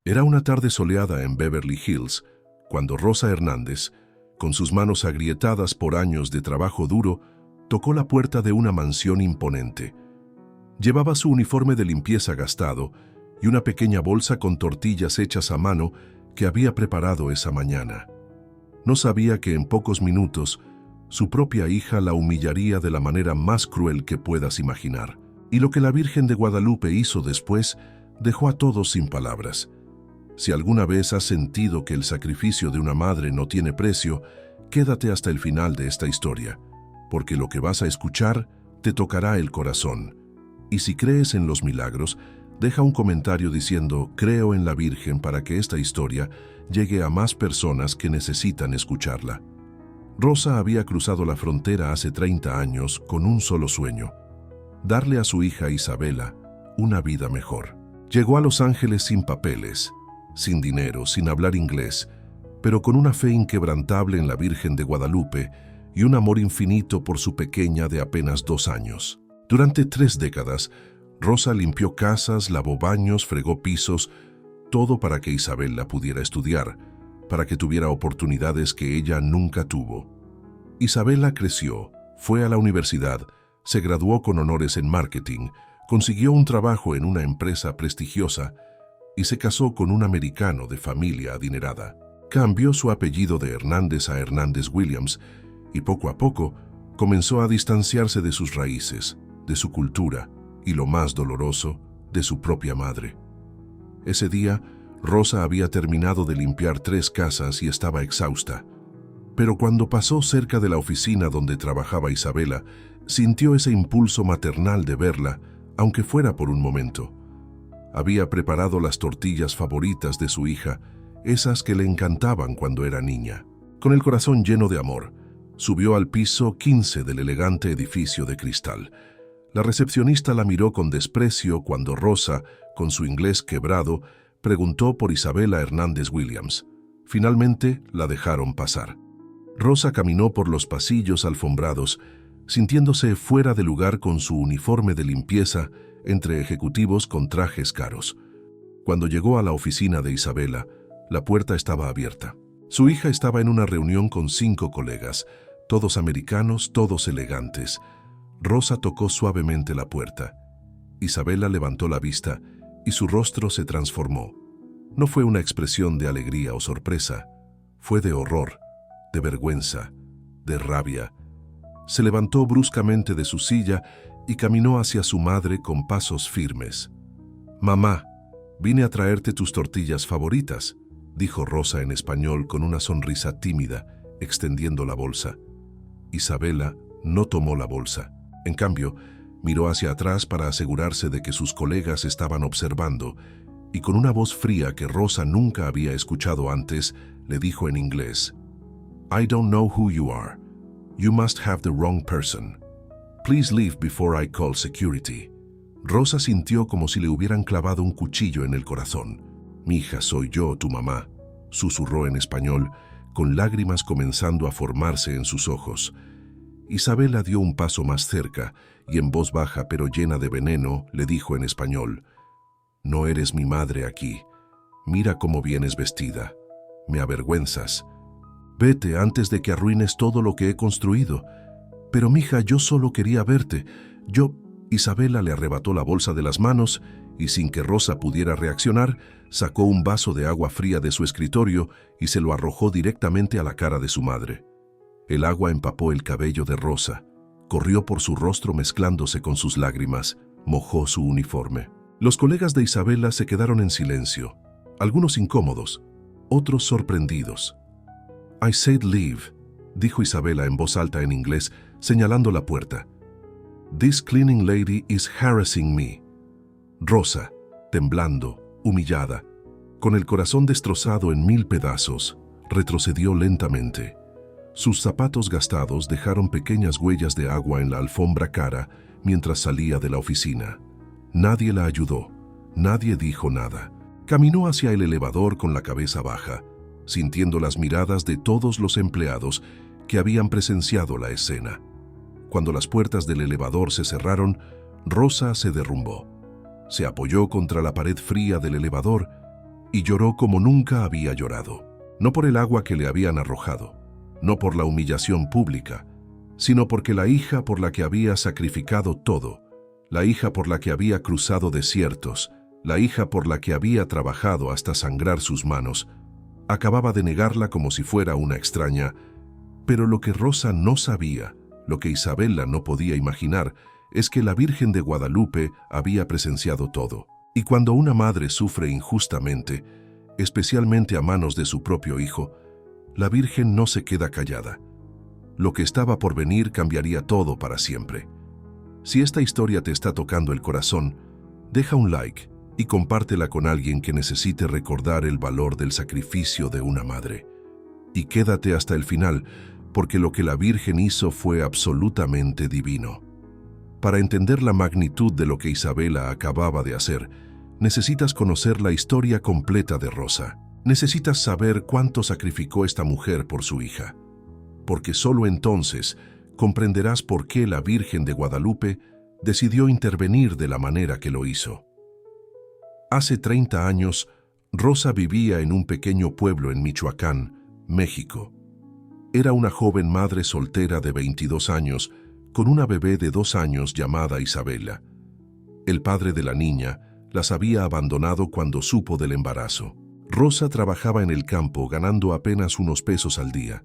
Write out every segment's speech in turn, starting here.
Era una tarde soleada en Beverly Hills, cuando Rosa Hernández, con sus manos agrietadas por años de trabajo duro, tocó la puerta de una mansión imponente. Llevaba su uniforme de limpieza gastado y una pequeña bolsa con tortillas hechas a mano que había preparado esa mañana. No sabía que en pocos minutos su propia hija la humillaría de la manera más cruel que puedas imaginar. Y lo que la Virgen de Guadalupe hizo después dejó a todos sin palabras. Si alguna vez has sentido que el sacrificio de una madre no tiene precio, quédate hasta el final de esta historia, porque lo que vas a escuchar te tocará el corazón. Y si crees en los milagros, deja un comentario diciendo «Creo en la Virgen» para que esta historia llegue a más personas que necesitan escucharla. Rosa había cruzado la frontera hace 30 años con un solo sueño: darle a su hija Isabela una vida mejor. Llegó a Los Ángeles sin papeles, sin dinero, sin hablar inglés, pero con una fe inquebrantable en la Virgen de Guadalupe y un amor infinito por su pequeña de apenas 2 años. Durante 3 décadas, Rosa limpió casas, lavó baños, fregó pisos, todo para que Isabela pudiera estudiar, para que tuviera oportunidades que ella nunca tuvo. Isabela creció, fue a la universidad, se graduó con honores en marketing, consiguió un trabajo en una empresa prestigiosa y se casó con un americano de familia adinerada. Cambió su apellido de Hernández a Hernández Williams y poco a poco comenzó a distanciarse de sus raíces, de su cultura y, lo más doloroso, de su propia madre. Ese día, Rosa había terminado de limpiar 3 casas y estaba exhausta. Pero cuando pasó cerca de la oficina donde trabajaba Isabela, sintió ese impulso maternal de verla, aunque fuera por un momento. Había preparado las tortillas favoritas de su hija, esas que le encantaban cuando era niña. Con el corazón lleno de amor, subió al piso 15 del elegante edificio de cristal. La recepcionista la miró con desprecio cuando Rosa, con su inglés quebrado, preguntó por Isabela Hernández Williams. Finalmente la dejaron pasar. Rosa caminó por los pasillos alfombrados, sintiéndose fuera de lugar con su uniforme de limpieza entre ejecutivos con trajes caros. Cuando llegó a la oficina de Isabela, la puerta estaba abierta. Su hija estaba en una reunión con 5 colegas, todos americanos, todos elegantes. Rosa tocó suavemente la puerta. Isabela levantó la vista y su rostro se transformó. No fue una expresión de alegría o sorpresa, fue de horror, de vergüenza, de rabia. Se levantó bruscamente de su silla y caminó hacia su madre con pasos firmes. «Mamá, vine a traerte tus tortillas favoritas», dijo Rosa en español con una sonrisa tímida, extendiendo la bolsa. Isabela no tomó la bolsa. En cambio, miró hacia atrás para asegurarse de que sus colegas estaban observando y con una voz fría que Rosa nunca había escuchado antes, le dijo en inglés: «I don't know who you are. You must have the wrong person. Please leave before I call security». Rosa sintió como si le hubieran clavado un cuchillo en el corazón. «Mi hija, soy yo, tu mamá», susurró en español, con lágrimas comenzando a formarse en sus ojos. Isabela dio un paso más cerca y en voz baja pero llena de veneno le dijo en español: «No eres mi madre aquí. Mira cómo vienes vestida. Me avergüenzas. Vete antes de que arruines todo lo que he construido». «Pero, mija, yo solo quería verte. Isabela le arrebató la bolsa de las manos y, sin que Rosa pudiera reaccionar, sacó un vaso de agua fría de su escritorio y se lo arrojó directamente a la cara de su madre. El agua empapó el cabello de Rosa, corrió por su rostro mezclándose con sus lágrimas, mojó su uniforme. Los colegas de Isabela se quedaron en silencio, algunos incómodos, otros sorprendidos. «I said leave», dijo Isabela en voz alta en inglés, señalando la puerta. «This cleaning lady is harassing me». Rosa, temblando, humillada, con el corazón destrozado en 1000 pedazos, retrocedió lentamente. Sus zapatos gastados dejaron pequeñas huellas de agua en la alfombra cara mientras salía de la oficina. Nadie la ayudó, nadie dijo nada. Caminó hacia el elevador con la cabeza baja, sintiendo las miradas de todos los empleados que habían presenciado la escena. Cuando las puertas del elevador se cerraron, Rosa se derrumbó. Se apoyó contra la pared fría del elevador y lloró como nunca había llorado. No por el agua que le habían arrojado, no por la humillación pública, sino porque la hija por la que había sacrificado todo, la hija por la que había cruzado desiertos, la hija por la que había trabajado hasta sangrar sus manos, acababa de negarla como si fuera una extraña. Pero lo que Rosa no sabía, lo que Isabela no podía imaginar, es que la Virgen de Guadalupe había presenciado todo. Y cuando una madre sufre injustamente, especialmente a manos de su propio hijo, la Virgen no se queda callada. Lo que estaba por venir cambiaría todo para siempre. Si esta historia te está tocando el corazón, deja un like y compártela con alguien que necesite recordar el valor del sacrificio de una madre. Y quédate hasta el final, porque lo que la Virgen hizo fue absolutamente divino. Para entender la magnitud de lo que Isabela acababa de hacer, necesitas conocer la historia completa de Rosa. Necesitas saber cuánto sacrificó esta mujer por su hija, porque solo entonces comprenderás por qué la Virgen de Guadalupe decidió intervenir de la manera que lo hizo. Hace 30 años, Rosa vivía en un pequeño pueblo en Michoacán, México. Era una joven madre soltera de 22 años, con una bebé de 2 años llamada Isabela. El padre de la niña las había abandonado cuando supo del embarazo. Rosa trabajaba en el campo ganando apenas unos pesos al día,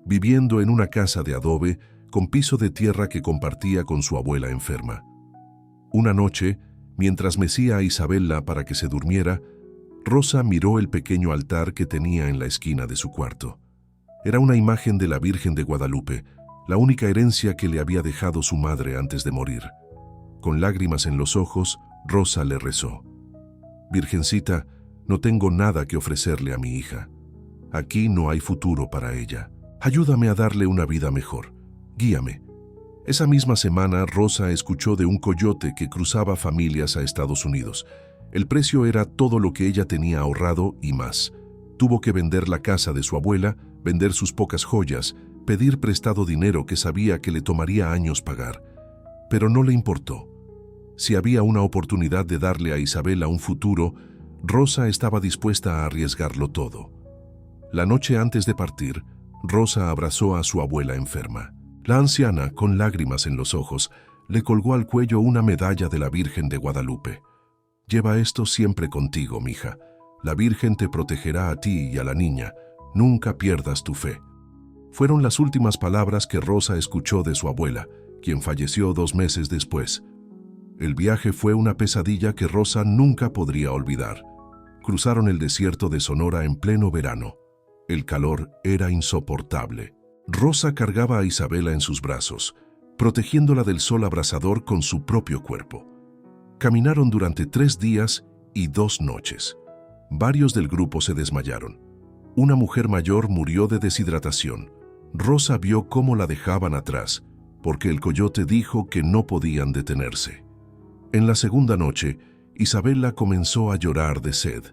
viviendo en una casa de adobe con piso de tierra que compartía con su abuela enferma. Una noche, mientras mecía a Isabela para que se durmiera, Rosa miró el pequeño altar que tenía en la esquina de su cuarto. Era una imagen de la Virgen de Guadalupe, la única herencia que le había dejado su madre antes de morir. Con lágrimas en los ojos, Rosa le rezó: «Virgencita, no tengo nada que ofrecerle a mi hija. Aquí no hay futuro para ella. Ayúdame a darle una vida mejor. Guíame». Esa misma semana, Rosa escuchó de un coyote que cruzaba familias a Estados Unidos. El precio era todo lo que ella tenía ahorrado y más. Tuvo que vender la casa de su abuela, vender sus pocas joyas, pedir prestado dinero que sabía que le tomaría años pagar. Pero no le importó. Si había una oportunidad de darle a Isabela un futuro, Rosa estaba dispuesta a arriesgarlo todo. La noche antes de partir, Rosa abrazó a su abuela enferma. La anciana, con lágrimas en los ojos, le colgó al cuello una medalla de la Virgen de Guadalupe. «Lleva esto siempre contigo, mija. La Virgen te protegerá a ti y a la niña. Nunca pierdas tu fe». Fueron las últimas palabras que Rosa escuchó de su abuela, quien falleció 2 meses después. El viaje fue una pesadilla que Rosa nunca podría olvidar. Cruzaron el desierto de Sonora en pleno verano. El calor era insoportable. Rosa cargaba a Isabela en sus brazos, protegiéndola del sol abrasador con su propio cuerpo. Caminaron durante 3 días y 2 noches. Varios del grupo se desmayaron. Una mujer mayor murió de deshidratación. Rosa vio cómo la dejaban atrás, porque el coyote dijo que no podían detenerse. En la segunda noche, Isabela comenzó a llorar de sed.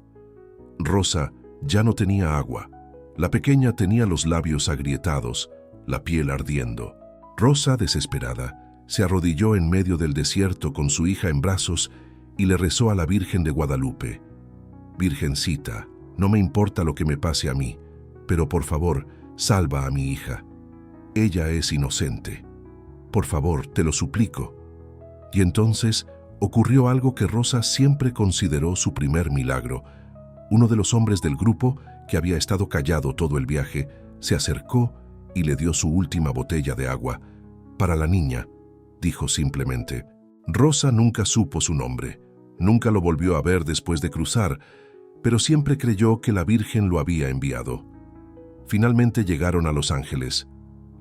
Rosa ya no tenía agua. La pequeña tenía los labios agrietados, la piel ardiendo. Rosa, desesperada, se arrodilló en medio del desierto con su hija en brazos y le rezó a la Virgen de Guadalupe: «Virgencita, no me importa lo que me pase a mí, pero por favor, salva a mi hija. Ella es inocente. Por favor, te lo suplico». Y entonces ocurrió algo que Rosa siempre consideró su primer milagro. Uno de los hombres del grupo, que había estado callado todo el viaje, se acercó y le dio su última botella de agua. «Para la niña», dijo simplemente. Rosa nunca supo su nombre, nunca lo volvió a ver después de cruzar, pero siempre creyó que la Virgen lo había enviado. Finalmente llegaron a Los Ángeles.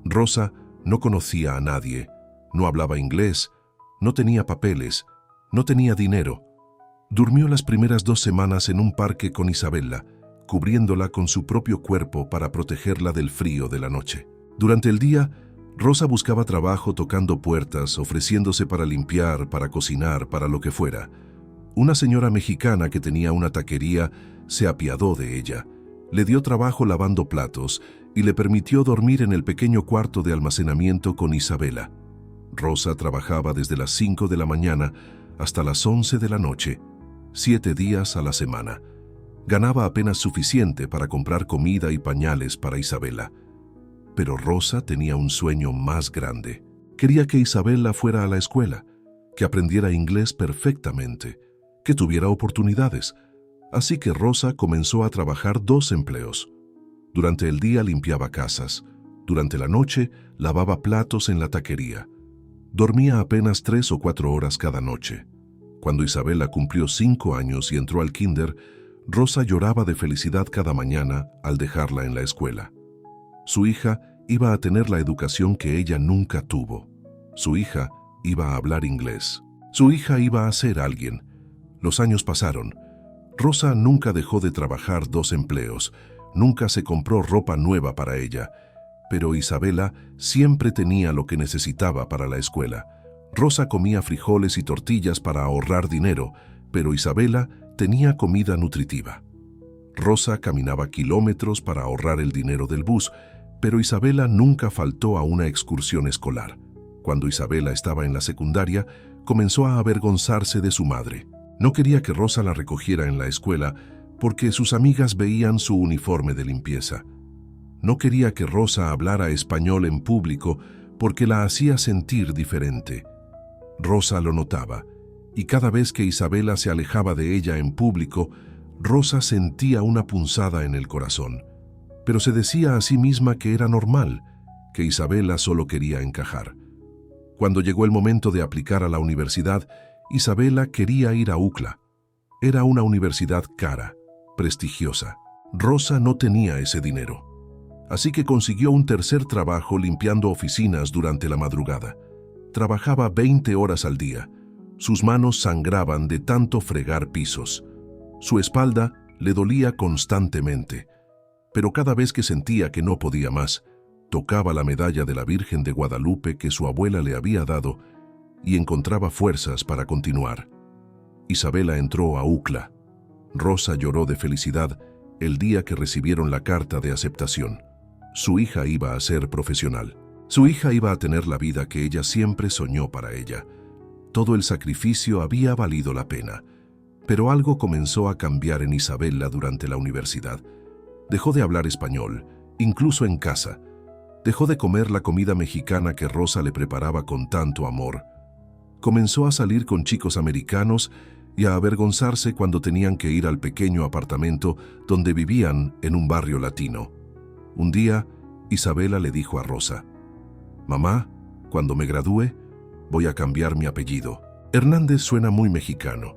Rosa no conocía a nadie, no hablaba inglés, no tenía papeles, no tenía dinero. Durmió las primeras 2 semanas en un parque con Isabela, cubriéndola con su propio cuerpo para protegerla del frío de la noche. Durante el día, Rosa buscaba trabajo tocando puertas, ofreciéndose para limpiar, para cocinar, para lo que fuera. Una señora mexicana que tenía una taquería se apiadó de ella, le dio trabajo lavando platos y le permitió dormir en el pequeño cuarto de almacenamiento con Isabela. Rosa trabajaba desde las 5 de la mañana hasta las 11 de la noche, 7 días a la semana. Ganaba apenas suficiente para comprar comida y pañales para Isabela. Pero Rosa tenía un sueño más grande. Quería que Isabela fuera a la escuela, que aprendiera inglés perfectamente, que tuviera oportunidades. Así que Rosa comenzó a trabajar 2 empleos. Durante el día limpiaba casas. Durante la noche lavaba platos en la taquería. Dormía apenas 3 o 4 horas cada noche. Cuando Isabela cumplió 5 años y entró al kinder, Rosa lloraba de felicidad cada mañana al dejarla en la escuela. Su hija iba a tener la educación que ella nunca tuvo. Su hija iba a hablar inglés. Su hija iba a ser alguien. Los años pasaron. Rosa nunca dejó de trabajar 2 empleos. Nunca se compró ropa nueva para ella. Pero Isabela siempre tenía lo que necesitaba para la escuela. Rosa comía frijoles y tortillas para ahorrar dinero, pero Isabela tenía comida nutritiva. Rosa caminaba kilómetros para ahorrar el dinero del bus, pero Isabela nunca faltó a una excursión escolar. Cuando Isabela estaba en la secundaria, comenzó a avergonzarse de su madre. No quería que Rosa la recogiera en la escuela porque sus amigas veían su uniforme de limpieza. No quería que Rosa hablara español en público porque la hacía sentir diferente. Rosa lo notaba, y cada vez que Isabela se alejaba de ella en público, Rosa sentía una punzada en el corazón. Pero se decía a sí misma que era normal, que Isabela solo quería encajar. Cuando llegó el momento de aplicar a la universidad, Isabela quería ir a UCLA. Era una universidad cara, prestigiosa. Rosa no tenía ese dinero. Así que consiguió un tercer trabajo limpiando oficinas durante la madrugada. Trabajaba 20 horas al día. Sus manos sangraban de tanto fregar pisos. Su espalda le dolía constantemente. Pero cada vez que sentía que no podía más, tocaba la medalla de la Virgen de Guadalupe que su abuela le había dado y encontraba fuerzas para continuar. Isabela entró a UCLA. Rosa lloró de felicidad el día que recibieron la carta de aceptación. Su hija iba a ser profesional. Su hija iba a tener la vida que ella siempre soñó para ella. Todo el sacrificio había valido la pena. Pero algo comenzó a cambiar en Isabela durante la universidad. Dejó de hablar español, incluso en casa. Dejó de comer la comida mexicana que Rosa le preparaba con tanto amor. Comenzó a salir con chicos americanos y a avergonzarse cuando tenían que ir al pequeño apartamento donde vivían en un barrio latino. Un día, Isabela le dijo a Rosa: «Mamá, cuando me gradúe, voy a cambiar mi apellido. Hernández suena muy mexicano.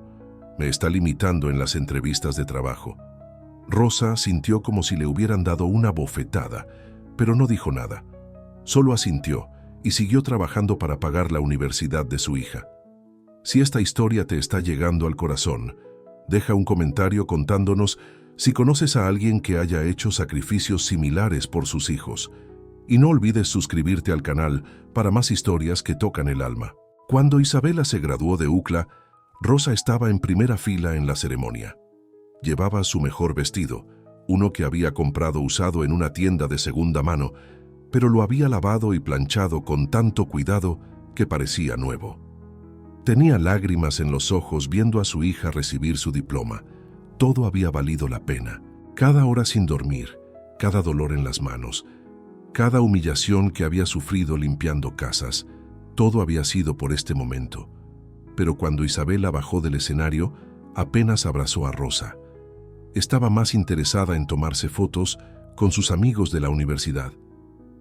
Me está limitando en las entrevistas de trabajo». Rosa sintió como si le hubieran dado una bofetada, pero no dijo nada. Solo asintió y siguió trabajando para pagar la universidad de su hija. Si esta historia te está llegando al corazón, deja un comentario contándonos si conoces a alguien que haya hecho sacrificios similares por sus hijos. Y no olvides suscribirte al canal para más historias que tocan el alma. Cuando Isabela se graduó de UCLA, Rosa estaba en primera fila en la ceremonia. Llevaba su mejor vestido, uno que había comprado usado en una tienda de segunda mano, pero lo había lavado y planchado con tanto cuidado que parecía nuevo. Tenía lágrimas en los ojos viendo a su hija recibir su diploma. Todo había valido la pena. Cada hora sin dormir, cada dolor en las manos, cada humillación que había sufrido limpiando casas, todo había sido por este momento. Pero cuando Isabela bajó del escenario, apenas abrazó a Rosa. Estaba más interesada en tomarse fotos con sus amigos de la universidad.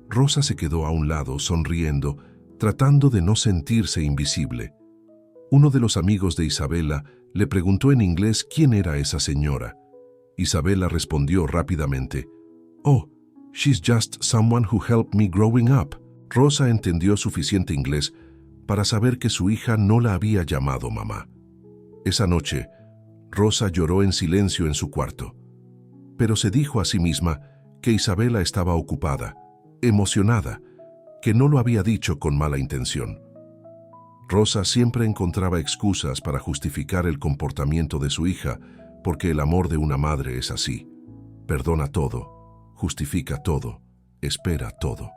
Rosa se quedó a un lado, sonriendo, tratando de no sentirse invisible. Uno de los amigos de Isabela le preguntó en inglés quién era esa señora. Isabela respondió rápidamente: «Oh, she's just someone who helped me growing up». Rosa entendió suficiente inglés para saber que su hija no la había llamado mamá. Esa noche, Rosa lloró en silencio en su cuarto, pero se dijo a sí misma que Isabela estaba ocupada, emocionada, que no lo había dicho con mala intención. Rosa siempre encontraba excusas para justificar el comportamiento de su hija, porque el amor de una madre es así. Perdona todo, justifica todo, espera todo.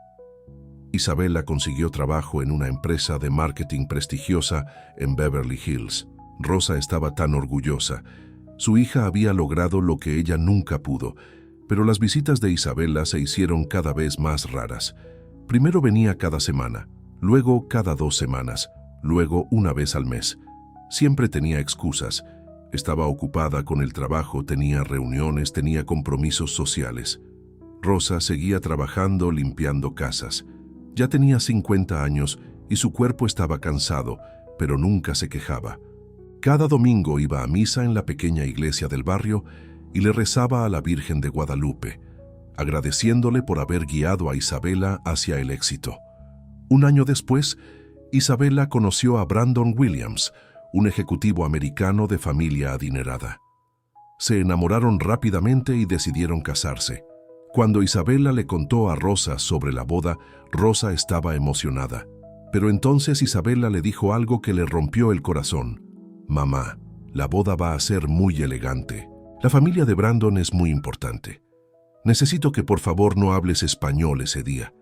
Isabela consiguió trabajo en una empresa de marketing prestigiosa en Beverly Hills. Rosa estaba tan orgullosa. Su hija había logrado lo que ella nunca pudo, pero las visitas de Isabela se hicieron cada vez más raras. Primero venía cada semana, luego cada 2 semanas, luego una vez al mes. Siempre tenía excusas. Estaba ocupada con el trabajo, tenía reuniones, tenía compromisos sociales. Rosa seguía trabajando, limpiando casas. Ya tenía 50 años y su cuerpo estaba cansado, pero nunca se quejaba. Cada domingo iba a misa en la pequeña iglesia del barrio y le rezaba a la Virgen de Guadalupe, agradeciéndole por haber guiado a Isabela hacia el éxito. Un año después, Isabela conoció a Brandon Williams, un ejecutivo americano de familia adinerada. Se enamoraron rápidamente y decidieron casarse. Cuando Isabela le contó a Rosa sobre la boda, Rosa estaba emocionada. Pero entonces Isabela le dijo algo que le rompió el corazón. «Mamá, la boda va a ser muy elegante. La familia de Brandon es muy importante. Necesito que por favor no hables español ese día.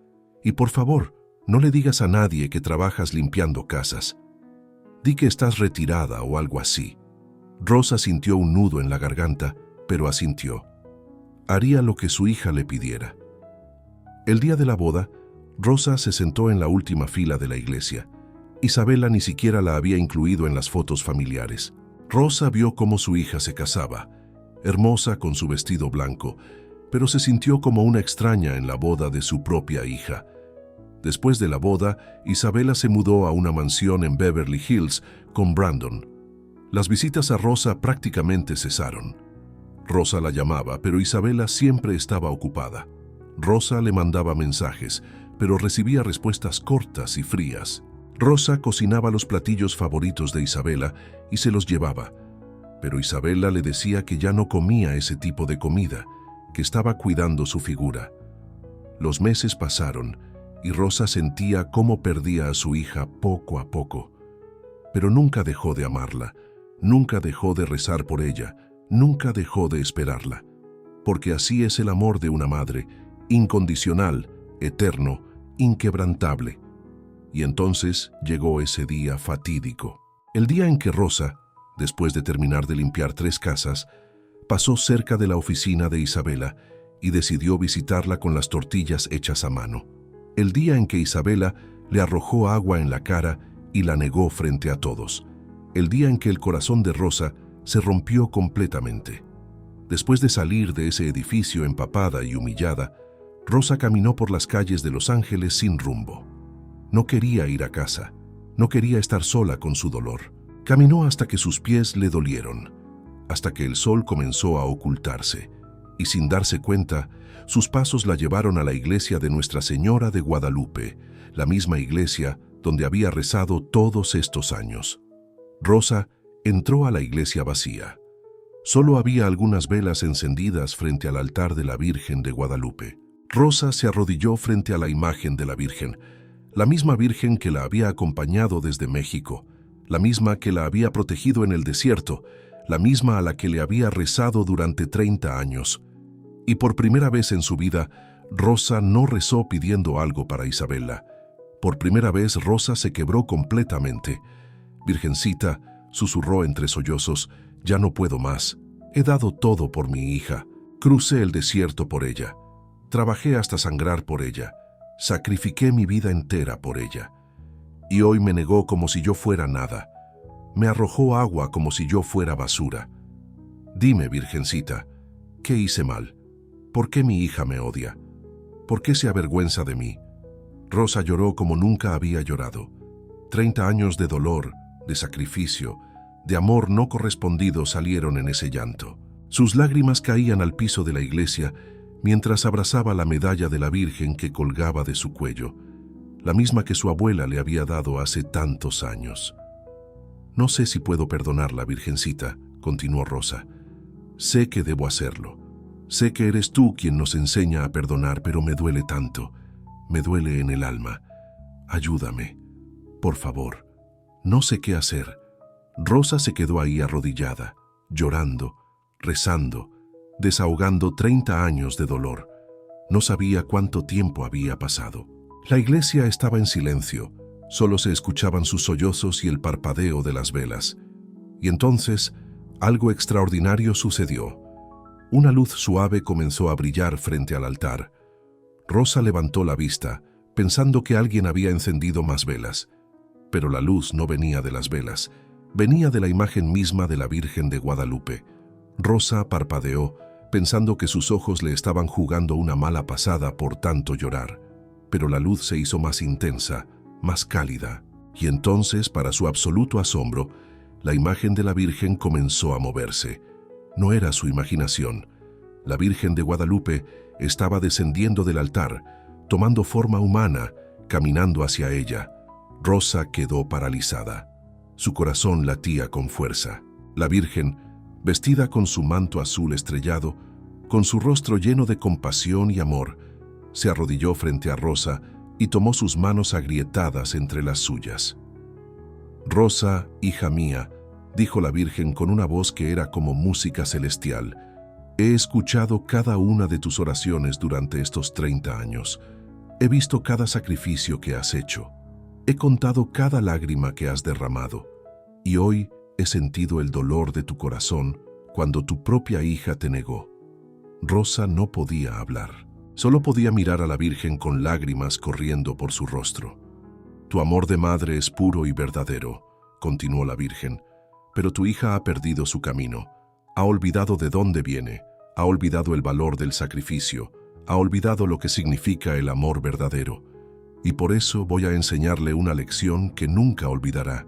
Y por favor, no le digas a nadie que trabajas limpiando casas. Di que estás retirada o algo así». Rosa sintió un nudo en la garganta, pero asintió. Haría lo que su hija le pidiera. El día de la boda, Rosa se sentó en la última fila de la iglesia. Isabela ni siquiera la había incluido en las fotos familiares. Rosa vio cómo su hija se casaba, hermosa con su vestido blanco, pero se sintió como una extraña en la boda de su propia hija. Después de la boda, Isabela se mudó a una mansión en Beverly Hills con Brandon. Las visitas a Rosa prácticamente cesaron. Rosa la llamaba, pero Isabela siempre estaba ocupada. Rosa le mandaba mensajes, pero recibía respuestas cortas y frías. Rosa cocinaba los platillos favoritos de Isabela y se los llevaba, pero Isabela le decía que ya no comía ese tipo de comida, que estaba cuidando su figura. Los meses pasaron y Rosa sentía cómo perdía a su hija poco a poco. Pero nunca dejó de amarla, nunca dejó de rezar por ella, nunca dejó de esperarla, porque así es el amor de una madre, incondicional, eterno, inquebrantable. Y entonces llegó ese día fatídico. El día en que Rosa, después de terminar de limpiar 3 casas, pasó cerca de la oficina de Isabela y decidió visitarla con las tortillas hechas a mano. El día en que Isabela le arrojó agua en la cara y la negó frente a todos. El día en que el corazón de Rosa se rompió completamente. Después de salir de ese edificio empapada y humillada, Rosa caminó por las calles de Los Ángeles sin rumbo. No quería ir a casa, no quería estar sola con su dolor. Caminó hasta que sus pies le dolieron, hasta que el sol comenzó a ocultarse, y sin darse cuenta, sus pasos la llevaron a la iglesia de Nuestra Señora de Guadalupe, la misma iglesia donde había rezado todos estos años. Rosa entró a la iglesia vacía. Solo había algunas velas encendidas frente al altar de la Virgen de Guadalupe. Rosa se arrodilló frente a la imagen de la Virgen, la misma Virgen que la había acompañado desde México, la misma que la había protegido en el desierto, la misma a la que le había rezado durante 30 años. Y por primera vez en su vida, Rosa no rezó pidiendo algo para Isabela. Por primera vez Rosa se quebró completamente. «Virgencita», susurró entre sollozos, «ya no puedo más. He dado todo por mi hija. Crucé el desierto por ella. Trabajé hasta sangrar por ella. Sacrifiqué mi vida entera por ella. Y hoy me negó como si yo fuera nada. Me arrojó agua como si yo fuera basura. Dime, Virgencita, ¿qué hice mal? ¿Por qué mi hija me odia? ¿Por qué se avergüenza de mí?» Rosa lloró como nunca había llorado. 30 años de dolor, de sacrificio, de amor no correspondido salieron en ese llanto. Sus lágrimas caían al piso de la iglesia mientras abrazaba la medalla de la Virgen que colgaba de su cuello, la misma que su abuela le había dado hace tantos años. «No sé si puedo perdonarla, Virgencita», continuó Rosa. «Sé que debo hacerlo. Sé que eres tú quien nos enseña a perdonar, pero me duele tanto. Me duele en el alma. Ayúdame. Por favor. No sé qué hacer». Rosa se quedó ahí arrodillada, llorando, rezando, desahogando 30 años de dolor. No sabía cuánto tiempo había pasado. La iglesia estaba en silencio. Solo se escuchaban sus sollozos y el parpadeo de las velas. Y entonces, Algo extraordinario sucedió. Una luz suave comenzó a brillar frente al altar. Rosa levantó la vista, pensando que alguien había encendido más velas. Pero la luz no venía de las velas, venía de la imagen misma de la Virgen de Guadalupe. Rosa parpadeó, pensando que sus ojos le estaban jugando una mala pasada por tanto llorar. Pero la luz se hizo más intensa, más cálida, y entonces, para su absoluto asombro, la imagen de la Virgen comenzó a moverse. No era su imaginación. La Virgen de Guadalupe estaba descendiendo del altar, tomando forma humana, caminando hacia ella. Rosa quedó paralizada. Su corazón latía con fuerza. La Virgen, vestida con su manto azul estrellado, con su rostro lleno de compasión y amor, se arrodilló frente a Rosa y tomó sus manos agrietadas entre las suyas. «Rosa, hija mía», dijo la Virgen con una voz que era como música celestial, «he escuchado cada una de tus oraciones durante estos 30 años. He visto cada sacrificio que has hecho. He contado cada lágrima que has derramado. Y hoy he sentido el dolor de tu corazón cuando tu propia hija te negó». Rosa no podía hablar. Solo podía mirar a la Virgen con lágrimas corriendo por su rostro. «Tu amor de madre es puro y verdadero», continuó la Virgen, «pero tu hija ha perdido su camino. Ha olvidado de dónde viene, ha olvidado el valor del sacrificio, ha olvidado lo que significa el amor verdadero. Y por eso voy a enseñarle una lección que nunca olvidará».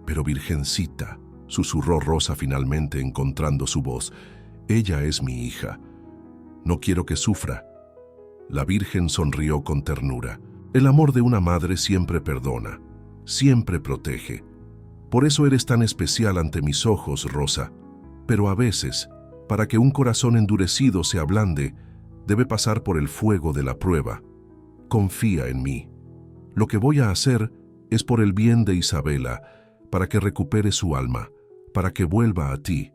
«Pero Virgencita», susurró Rosa finalmente encontrando su voz, «ella es mi hija. No quiero que sufra». La Virgen sonrió con ternura. El amor de una madre siempre perdona, siempre protege. Por eso eres tan especial ante mis ojos, Rosa. Pero a veces, para que un corazón endurecido se ablande, debe pasar por el fuego de la prueba. Confía en mí. Lo que voy a hacer es por el bien de Isabela, para que recupere su alma, para que vuelva a ti.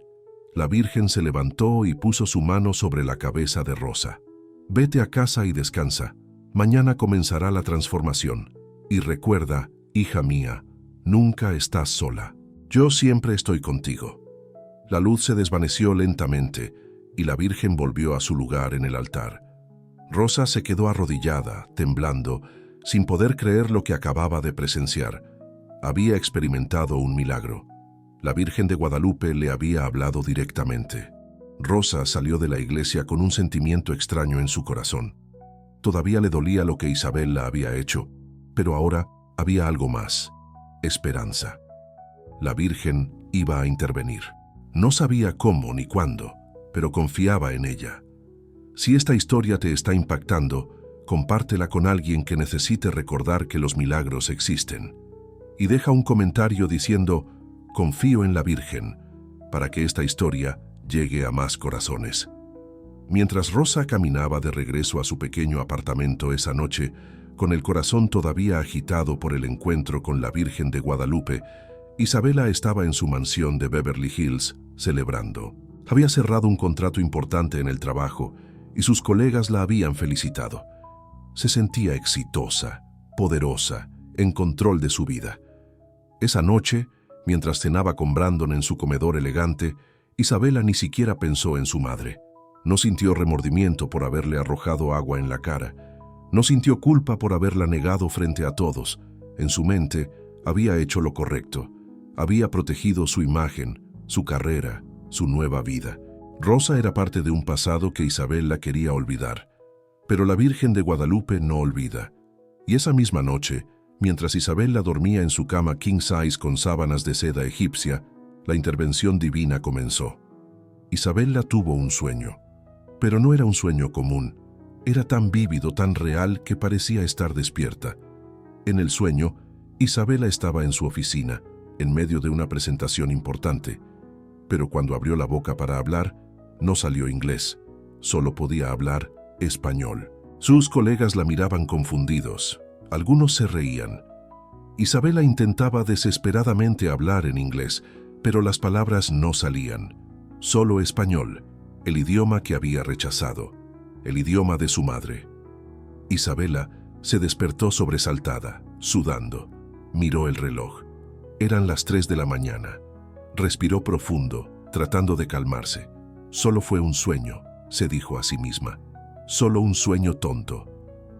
La Virgen se levantó y puso su mano sobre la cabeza de Rosa. «Vete a casa y descansa. Mañana comenzará la transformación. Y recuerda, hija mía, nunca estás sola. Yo siempre estoy contigo». La luz se desvaneció lentamente y la Virgen volvió a su lugar en el altar. Rosa se quedó arrodillada, temblando, sin poder creer lo que acababa de presenciar. Había experimentado un milagro. La Virgen de Guadalupe le había hablado directamente. Rosa salió de la iglesia con un sentimiento extraño en su corazón. Todavía le dolía lo que Isabel la había hecho, pero ahora había algo más: esperanza. La Virgen iba a intervenir. No sabía cómo ni cuándo, pero confiaba en ella. Si esta historia te está impactando, compártela con alguien que necesite recordar que los milagros existen. Y deja un comentario diciendo: «Confío en la Virgen», para que esta historia llegue a más corazones. Mientras Rosa caminaba de regreso a su pequeño apartamento esa noche, con el corazón todavía agitado por el encuentro con la Virgen de Guadalupe, Isabela estaba en su mansión de Beverly Hills, celebrando. Había cerrado un contrato importante en el trabajo y sus colegas la habían felicitado. Se sentía exitosa, poderosa, en control de su vida. Esa noche, mientras cenaba con Brandon en su comedor elegante, Isabela ni siquiera pensó en su madre. No sintió remordimiento por haberle arrojado agua en la cara. No sintió culpa por haberla negado frente a todos. En su mente, había hecho lo correcto. Había protegido su imagen, su carrera, su nueva vida. Rosa era parte de un pasado que Isabela quería olvidar. Pero la Virgen de Guadalupe no olvida. Y esa misma noche, mientras Isabela dormía en su cama king size con sábanas de seda egipcia, la intervención divina comenzó. Isabela tuvo un sueño. Pero no era un sueño común. Era tan vívido, tan real, que parecía estar despierta. En el sueño, Isabela estaba en su oficina, en medio de una presentación importante. Pero cuando abrió la boca para hablar, no salió inglés. Solo podía hablar español. Sus colegas la miraban confundidos. Algunos se reían. Isabela intentaba desesperadamente hablar en inglés, pero las palabras no salían. Solo español, el idioma que había rechazado, el idioma de su madre. Isabela se despertó sobresaltada, sudando. Miró el reloj. Eran las 3 de la mañana. Respiró profundo, tratando de calmarse. Solo fue un sueño, se dijo a sí misma. Solo un sueño tonto.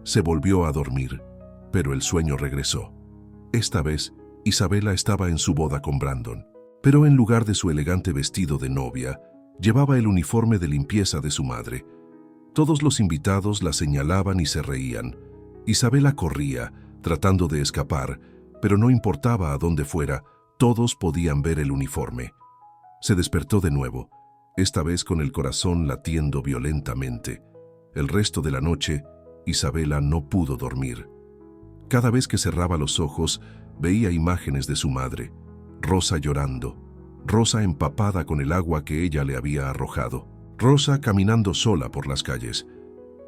Se volvió a dormir, pero el sueño regresó. Esta vez, Isabela estaba en su boda con Brandon, pero en lugar de su elegante vestido de novia, llevaba el uniforme de limpieza de su madre. Todos los invitados la señalaban y se reían. Isabela corría, tratando de escapar, pero no importaba a dónde fuera, todos podían ver el uniforme. Se despertó de nuevo, esta vez con el corazón latiendo violentamente. El resto de la noche, Isabela no pudo dormir. Cada vez que cerraba los ojos, veía imágenes de su madre, Rosa llorando, Rosa empapada con el agua que ella le había arrojado, Rosa caminando sola por las calles.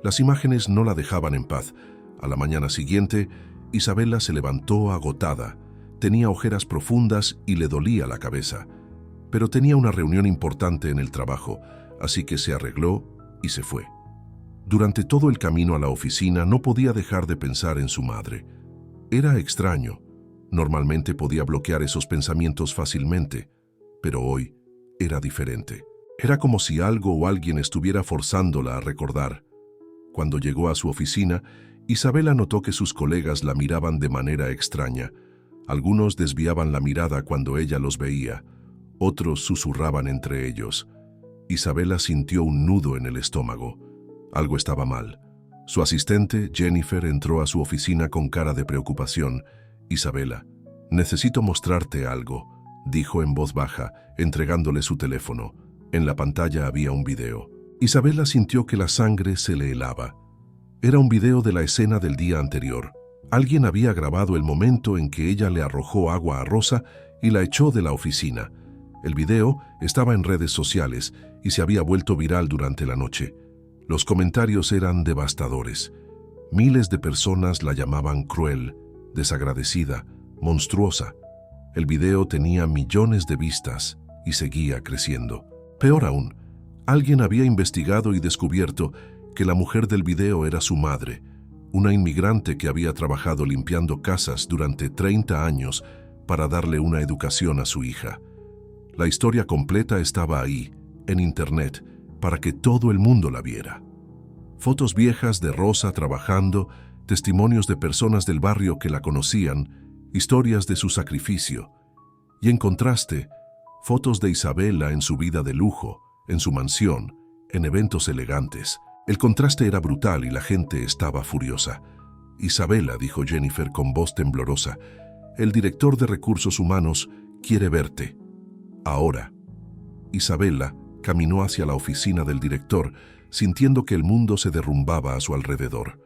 Las imágenes no la dejaban en paz. A la mañana siguiente, Isabela se levantó agotada. Tenía ojeras profundas y le dolía la cabeza. Pero tenía una reunión importante en el trabajo, así que se arregló y se fue. Durante todo el camino a la oficina no podía dejar de pensar en su madre. Era extraño. Normalmente podía bloquear esos pensamientos fácilmente, pero hoy era diferente. Era como si algo o alguien estuviera forzándola a recordar. Cuando llegó a su oficina, Isabela notó que sus colegas la miraban de manera extraña. Algunos desviaban la mirada cuando ella los veía, otros susurraban entre ellos. Isabela sintió un nudo en el estómago. Algo estaba mal. Su asistente, Jennifer, entró a su oficina con cara de preocupación. «Isabela, necesito mostrarte algo», dijo en voz baja, entregándole su teléfono. En la pantalla había un video. Isabela sintió que la sangre se le helaba. Era un video de la escena del día anterior. Alguien había grabado el momento en que ella le arrojó agua a Rosa y la echó de la oficina. El video estaba en redes sociales y se había vuelto viral durante la noche. Los comentarios eran devastadores. Miles de personas la llamaban cruel, desagradecida, monstruosa. El video tenía millones de vistas y seguía creciendo. Peor aún, alguien había investigado y descubierto que la mujer del video era su madre, una inmigrante que había trabajado limpiando casas durante 30 años para darle una educación a su hija. La historia completa estaba ahí, en internet, para que todo el mundo la viera. Fotos viejas de Rosa trabajando, testimonios de personas del barrio que la conocían, historias de su sacrificio. Y en contraste, fotos de Isabela en su vida de lujo, en su mansión, en eventos elegantes. El contraste era brutal y la gente estaba furiosa. «Isabela», dijo Jennifer con voz temblorosa, «el director de recursos humanos quiere verte. Ahora». Isabela caminó hacia la oficina del director, sintiendo que el mundo se derrumbaba a su alrededor.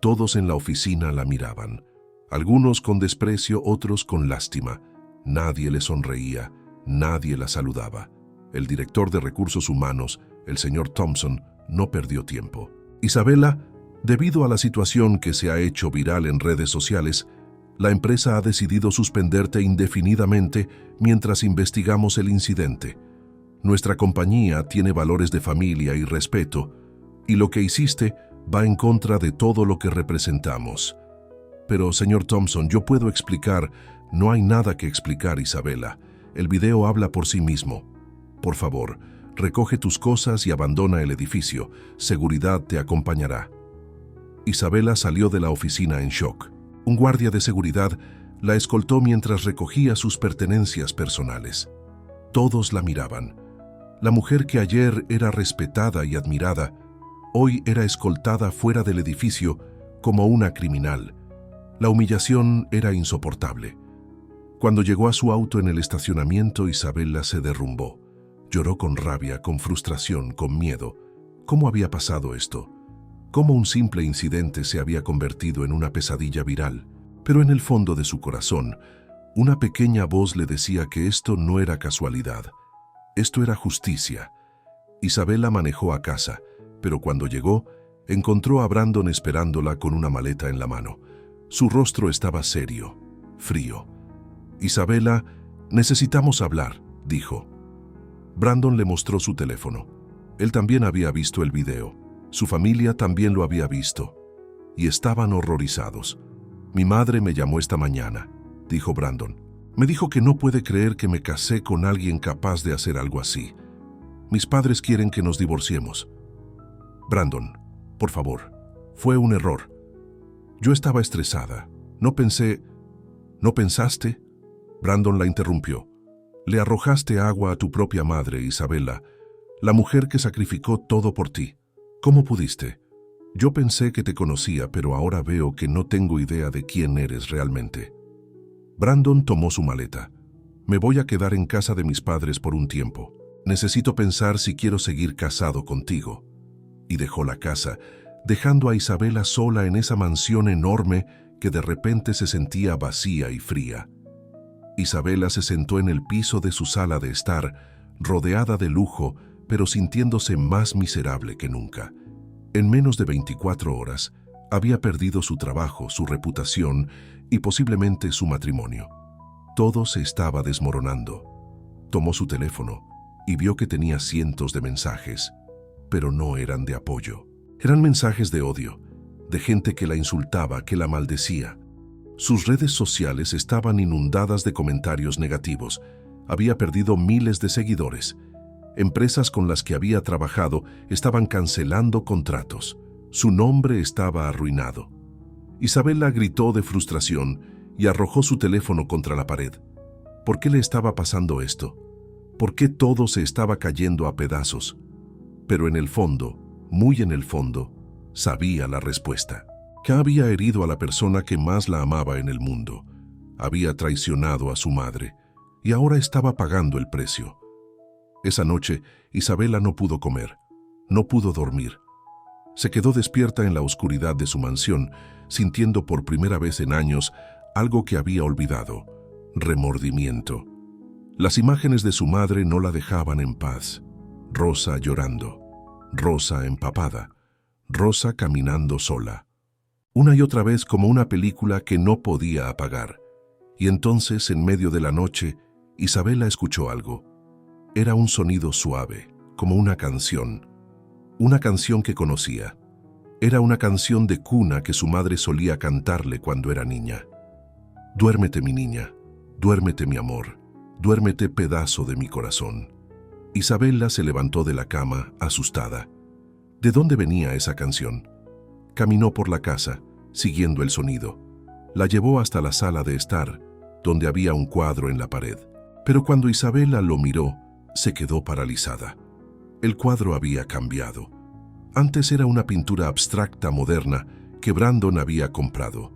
Todos en la oficina la miraban, algunos con desprecio, otros con lástima. Nadie le sonreía, nadie la saludaba. El director de recursos humanos, el señor Thompson, no perdió tiempo. «Isabela, debido a la situación que se ha hecho viral en redes sociales, la empresa ha decidido suspenderte indefinidamente mientras investigamos el incidente. Nuestra compañía tiene valores de familia y respeto, y lo que hiciste va en contra de todo lo que representamos». «Pero, señor Thompson, yo puedo explicar». «No hay nada que explicar, Isabela. El video habla por sí mismo. Por favor, recoge tus cosas y abandona el edificio. Seguridad te acompañará». Isabela salió de la oficina en shock. Un guardia de seguridad la escoltó mientras recogía sus pertenencias personales. Todos la miraban. La mujer que ayer era respetada y admirada, hoy era escoltada fuera del edificio como una criminal. La humillación era insoportable. Cuando llegó a su auto en el estacionamiento, Isabela se derrumbó. Lloró con rabia, con frustración, con miedo. ¿Cómo había pasado esto? ¿Cómo un simple incidente se había convertido en una pesadilla viral? Pero en el fondo de su corazón, una pequeña voz le decía que esto no era casualidad. Esto era justicia. Isabela manejó a casa, pero cuando llegó, encontró a Brandon esperándola con una maleta en la mano. Su rostro estaba serio, frío. «Isabela, necesitamos hablar», dijo. Brandon le mostró su teléfono. Él también había visto el video. Su familia también lo había visto. Y estaban horrorizados. «Mi madre me llamó esta mañana», dijo Brandon. Me dijo que no puede creer que me casé con alguien capaz de hacer algo así. Mis padres quieren que nos divorciemos. Brandon, por favor, fue un error. Yo estaba estresada. No pensé... ¿No pensaste? Brandon la interrumpió. Le arrojaste agua a tu propia madre, Isabela, la mujer que sacrificó todo por ti. ¿Cómo pudiste? Yo pensé que te conocía, pero ahora veo que no tengo idea de quién eres realmente. Brandon tomó su maleta. Me voy a quedar en casa de mis padres por un tiempo. Necesito pensar si quiero seguir casado contigo. Y dejó la casa, dejando a Isabela sola en esa mansión enorme que de repente se sentía vacía y fría. Isabela se sentó en el piso de su sala de estar, rodeada de lujo, pero sintiéndose más miserable que nunca. En menos de 24 horas, había perdido su trabajo, su reputación y posiblemente su matrimonio. Todo se estaba desmoronando. Tomó su teléfono y vio que tenía cientos de mensajes, pero no eran de apoyo. Eran mensajes de odio, de gente que la insultaba, que la maldecía. Sus redes sociales estaban inundadas de comentarios negativos. Había perdido miles de seguidores. Empresas con las que había trabajado estaban cancelando contratos. Su nombre estaba arruinado. Isabela gritó de frustración y arrojó su teléfono contra la pared. ¿Por qué le estaba pasando esto? ¿Por qué todo se estaba cayendo a pedazos? Pero en el fondo, muy en el fondo, sabía la respuesta. Que había herido a la persona que más la amaba en el mundo. Había traicionado a su madre y ahora estaba pagando el precio. Esa noche, Isabela no pudo comer, no pudo dormir. Se quedó despierta en la oscuridad de su mansión, sintiendo por primera vez en años algo que había olvidado: remordimiento. Las imágenes de su madre no la dejaban en paz. Rosa llorando, Rosa empapada, Rosa caminando sola. Una y otra vez como una película que no podía apagar. Y entonces, en medio de la noche, Isabela escuchó algo. Era un sonido suave, como una canción que conocía. Era una canción de cuna que su madre solía cantarle cuando era niña. Duérmete, mi niña, duérmete, mi amor, duérmete, pedazo de mi corazón. Isabela se levantó de la cama, asustada. ¿De dónde venía esa canción? Caminó por la casa, siguiendo el sonido. La llevó hasta la sala de estar, donde había un cuadro en la pared. Pero cuando Isabela lo miró, se quedó paralizada. El cuadro había cambiado. Antes era una pintura abstracta moderna que Brandon había comprado.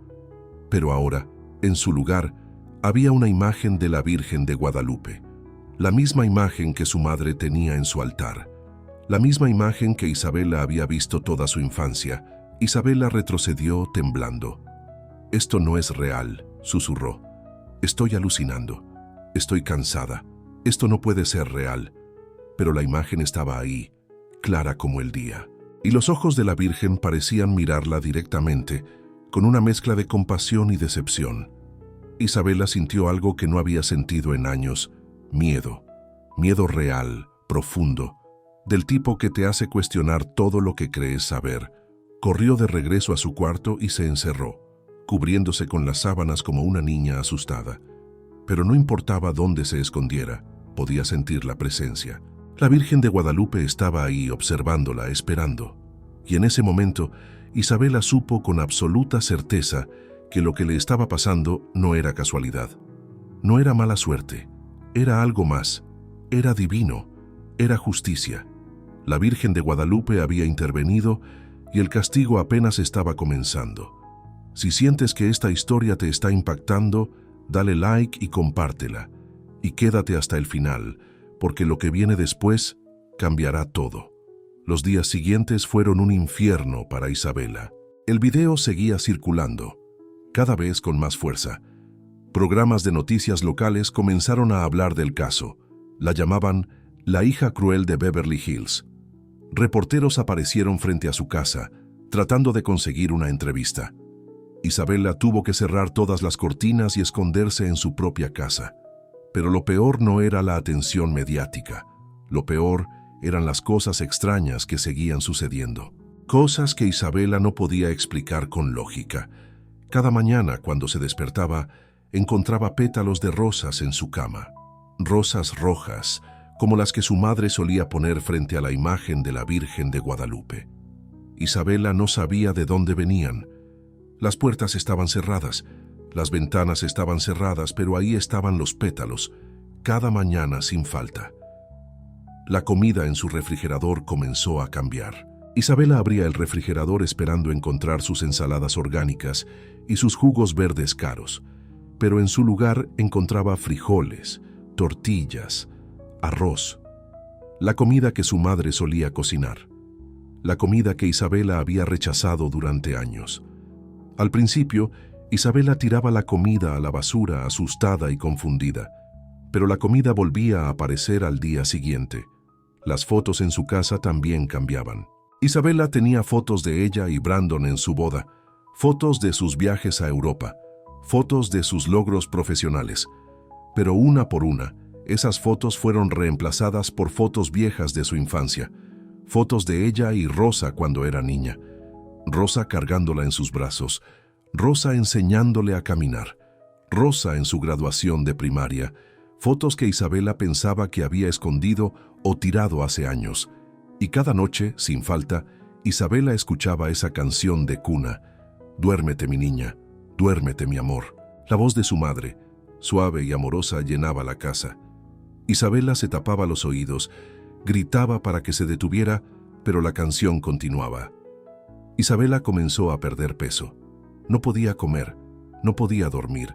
Pero ahora, en su lugar, había una imagen de la Virgen de Guadalupe. La misma imagen que su madre tenía en su altar. La misma imagen que Isabela había visto toda su infancia. Isabela retrocedió temblando. «Esto no es real», susurró. «Estoy alucinando. Estoy cansada. Esto no puede ser real». Pero la imagen estaba ahí, clara como el día. Y los ojos de la Virgen parecían mirarla directamente, con una mezcla de compasión y decepción. Isabela sintió algo que no había sentido en años: miedo. Miedo real, profundo, del tipo que te hace cuestionar todo lo que crees saber. Corrió de regreso a su cuarto y se encerró, cubriéndose con las sábanas como una niña asustada. Pero no importaba dónde se escondiera, podía sentir la presencia. La Virgen de Guadalupe estaba ahí observándola, esperando. Y en ese momento, Isabela supo con absoluta certeza que lo que le estaba pasando no era casualidad. No era mala suerte, era algo más, era divino, era justicia. La Virgen de Guadalupe había intervenido y el castigo apenas estaba comenzando. Si sientes que esta historia te está impactando, dale like y compártela. Y quédate hasta el final, porque lo que viene después cambiará todo. Los días siguientes fueron un infierno para Isabela. El video seguía circulando, cada vez con más fuerza. Programas de noticias locales comenzaron a hablar del caso. La llamaban la hija cruel de Beverly Hills. Reporteros aparecieron frente a su casa, tratando de conseguir una entrevista. Isabela tuvo que cerrar todas las cortinas y esconderse en su propia casa. Pero lo peor no era la atención mediática. Lo peor eran las cosas extrañas que seguían sucediendo. Cosas que Isabela no podía explicar con lógica. Cada mañana, cuando se despertaba, encontraba pétalos de rosas en su cama. Rosas rojas, como las que su madre solía poner frente a la imagen de la Virgen de Guadalupe. Isabela no sabía de dónde venían. Las puertas estaban cerradas, las ventanas estaban cerradas, pero ahí estaban los pétalos, cada mañana sin falta. La comida en su refrigerador comenzó a cambiar. Isabela abría el refrigerador esperando encontrar sus ensaladas orgánicas y sus jugos verdes caros, pero en su lugar encontraba frijoles, tortillas, arroz, la comida que su madre solía cocinar, la comida que Isabela había rechazado durante años. Al principio, Isabela tiraba la comida a la basura asustada y confundida, pero la comida volvía a aparecer al día siguiente. Las fotos en su casa también cambiaban. Isabela tenía fotos de ella y Brandon en su boda, fotos de sus viajes a Europa, fotos de sus logros profesionales, pero una por una, esas fotos fueron reemplazadas por fotos viejas de su infancia, fotos de ella y Rosa cuando era niña, Rosa cargándola en sus brazos, Rosa enseñándole a caminar, Rosa en su graduación de primaria, fotos que Isabela pensaba que había escondido o tirado hace años, y cada noche, sin falta, Isabela escuchaba esa canción de cuna, «Duérmete, mi niña, duérmete, mi amor». La voz de su madre, suave y amorosa, llenaba la casa. Isabela se tapaba los oídos, gritaba para que se detuviera, pero la canción continuaba. Isabela comenzó a perder peso. No podía comer, no podía dormir.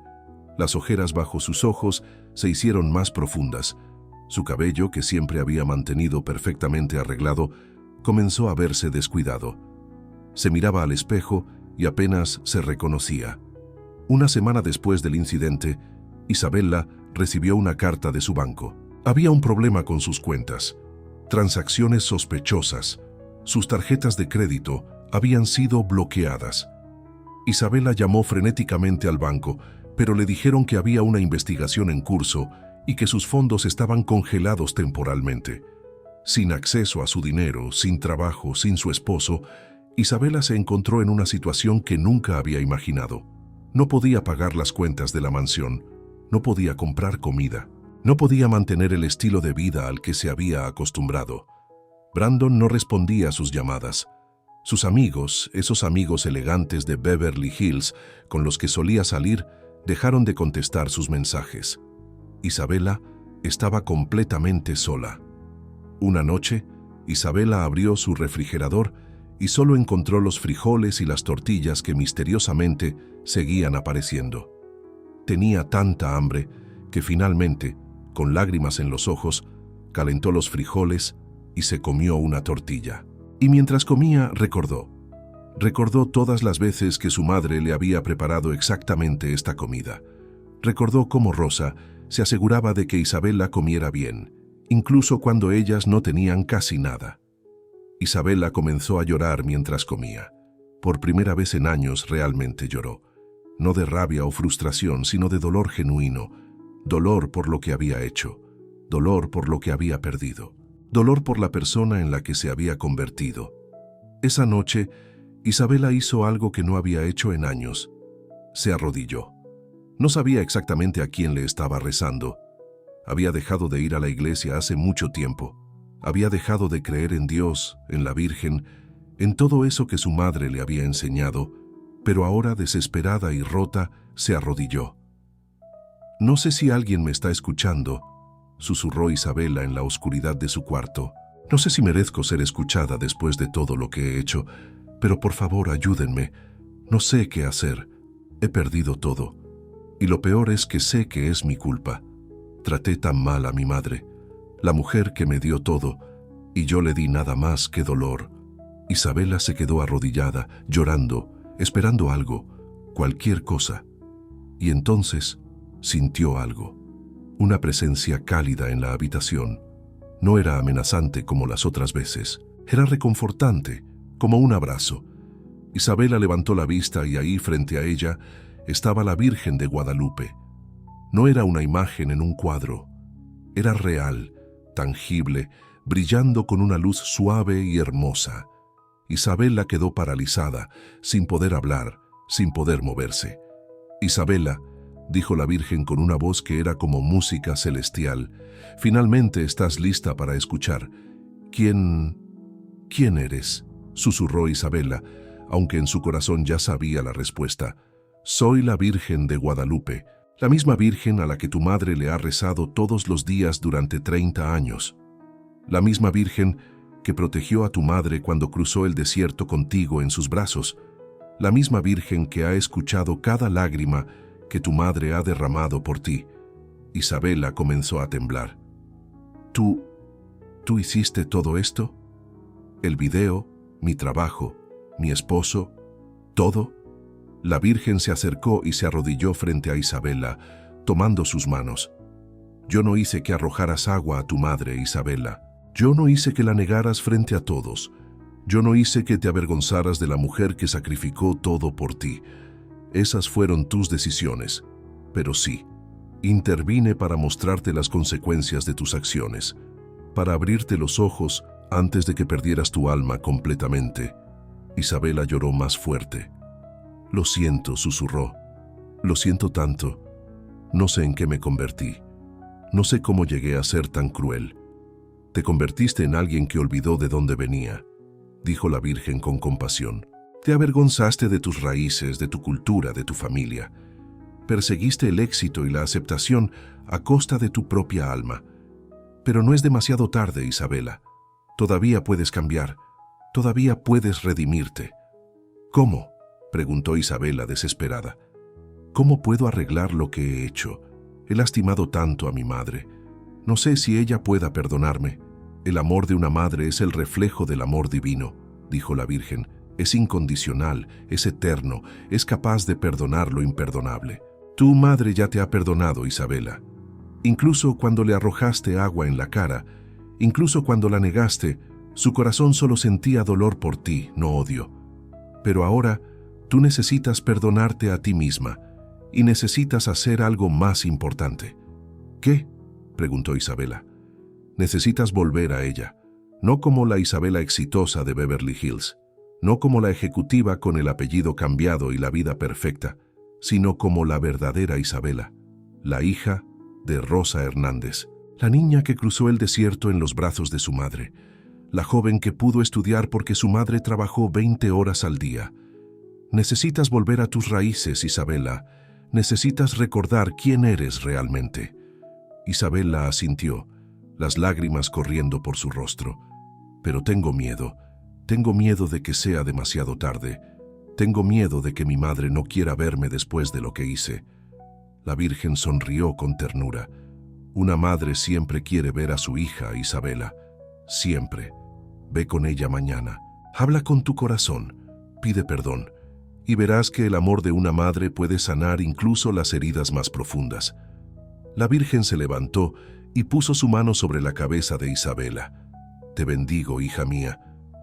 Las ojeras bajo sus ojos se hicieron más profundas. Su cabello, que siempre había mantenido perfectamente arreglado, comenzó a verse descuidado. Se miraba al espejo y apenas se reconocía. Una semana después del incidente, Isabela recibió una carta de su banco. Había un problema con sus cuentas, transacciones sospechosas. Sus tarjetas de crédito habían sido bloqueadas. Isabela llamó frenéticamente al banco, pero le dijeron que había una investigación en curso y que sus fondos estaban congelados temporalmente. Sin acceso a su dinero, sin trabajo, sin su esposo, Isabela se encontró en una situación que nunca había imaginado. No podía pagar las cuentas de la mansión, no podía comprar comida, no podía mantener el estilo de vida al que se había acostumbrado. Brandon no respondía a sus llamadas. Sus amigos, esos amigos elegantes de Beverly Hills con los que solía salir, dejaron de contestar sus mensajes. Isabela estaba completamente sola. Una noche, Isabela abrió su refrigerador y solo encontró los frijoles y las tortillas que misteriosamente seguían apareciendo. Tenía tanta hambre que finalmente, con lágrimas en los ojos, calentó los frijoles y se comió una tortilla. Y mientras comía, recordó todas las veces que su madre le había preparado exactamente esta comida. Recordó cómo Rosa se aseguraba de que Isabela comiera bien, incluso cuando ellas no tenían casi nada. Isabela comenzó a llorar mientras comía. Por primera vez en años realmente lloró. No de rabia o frustración, sino de dolor genuino. Dolor por lo que había hecho. Dolor por lo que había perdido. Dolor por la persona en la que se había convertido. Esa noche, Isabela hizo algo que no había hecho en años. Se arrodilló. No sabía exactamente a quién le estaba rezando. Había dejado de ir a la iglesia hace mucho tiempo. Había dejado de creer en Dios, en la Virgen, en todo eso que su madre le había enseñado, pero ahora, desesperada y rota, se arrodilló. «No sé si alguien me está escuchando», susurró Isabela en la oscuridad de su cuarto. «No sé si merezco ser escuchada después de todo lo que he hecho, pero por favor ayúdenme. No sé qué hacer. He perdido todo. Y lo peor es que sé que es mi culpa. Traté tan mal a mi madre, la mujer que me dio todo, y yo le di nada más que dolor». Isabela se quedó arrodillada, llorando, esperando algo, cualquier cosa. Y entonces sintió algo. Una presencia cálida en la habitación. No era amenazante como las otras veces. Era reconfortante, como un abrazo. Isabela levantó la vista y ahí, frente a ella, estaba la Virgen de Guadalupe. No era una imagen en un cuadro. Era real, tangible, brillando con una luz suave y hermosa. Isabela quedó paralizada, sin poder hablar, sin poder moverse. Isabela, dijo la Virgen con una voz que era como música celestial. «Finalmente estás lista para escuchar. ¿Quién eres?», susurró Isabela, aunque en su corazón ya sabía la respuesta. «Soy la Virgen de Guadalupe, la misma Virgen a la que tu madre le ha rezado todos los días durante 30 años. La misma Virgen que protegió a tu madre cuando cruzó el desierto contigo en sus brazos. La misma Virgen que ha escuchado cada lágrima que tu madre ha derramado por ti». Isabela comenzó a temblar. ¿Tú hiciste todo esto? ¿El video, mi trabajo, mi esposo, todo? La Virgen se acercó y se arrodilló frente a Isabela, tomando sus manos. «Yo no hice que arrojaras agua a tu madre, Isabela. Yo no hice que la negaras frente a todos. Yo no hice que te avergonzaras de la mujer que sacrificó todo por ti. Esas fueron tus decisiones. Pero sí, intervine para mostrarte las consecuencias de tus acciones, para abrirte los ojos antes de que perdieras tu alma completamente». Isabela lloró más fuerte. «Lo siento», susurró. «Lo siento tanto. No sé en qué me convertí. No sé cómo llegué a ser tan cruel». «Te convertiste en alguien que olvidó de dónde venía», dijo la Virgen con compasión. «Te avergonzaste de tus raíces, de tu cultura, de tu familia. Perseguiste el éxito y la aceptación a costa de tu propia alma. Pero no es demasiado tarde, Isabela. Todavía puedes cambiar. Todavía puedes redimirte». «¿Cómo?», preguntó Isabela desesperada. «¿Cómo puedo arreglar lo que he hecho? He lastimado tanto a mi madre. No sé si ella pueda perdonarme. El amor de una madre es el reflejo del amor divino», dijo la Virgen. «Es incondicional, es eterno, es capaz de perdonar lo imperdonable. Tu madre ya te ha perdonado, Isabela. Incluso cuando le arrojaste agua en la cara, incluso cuando la negaste, su corazón solo sentía dolor por ti, no odio. Pero ahora tú necesitas perdonarte a ti misma y necesitas hacer algo más importante». «¿Qué?», preguntó Isabela. «Necesitas volver a ella, no como la Isabela exitosa de Beverly Hills, no como la ejecutiva con el apellido cambiado y la vida perfecta, sino como la verdadera Isabela, la hija de Rosa Hernández, la niña que cruzó el desierto en los brazos de su madre, la joven que pudo estudiar porque su madre trabajó 20 horas al día. Necesitas volver a tus raíces, Isabela. Necesitas recordar quién eres realmente». Isabela asintió, las lágrimas corriendo por su rostro. «Pero tengo miedo de que sea demasiado tarde. Tengo miedo de que mi madre no quiera verme después de lo que hice». La Virgen sonrió con ternura. «Una madre siempre quiere ver a su hija, Isabela. Siempre. Ve con ella mañana. Habla con tu corazón. Pide perdón. Y verás que el amor de una madre puede sanar incluso las heridas más profundas». La Virgen se levantó y puso su mano sobre la cabeza de Isabela. «Te bendigo, hija mía,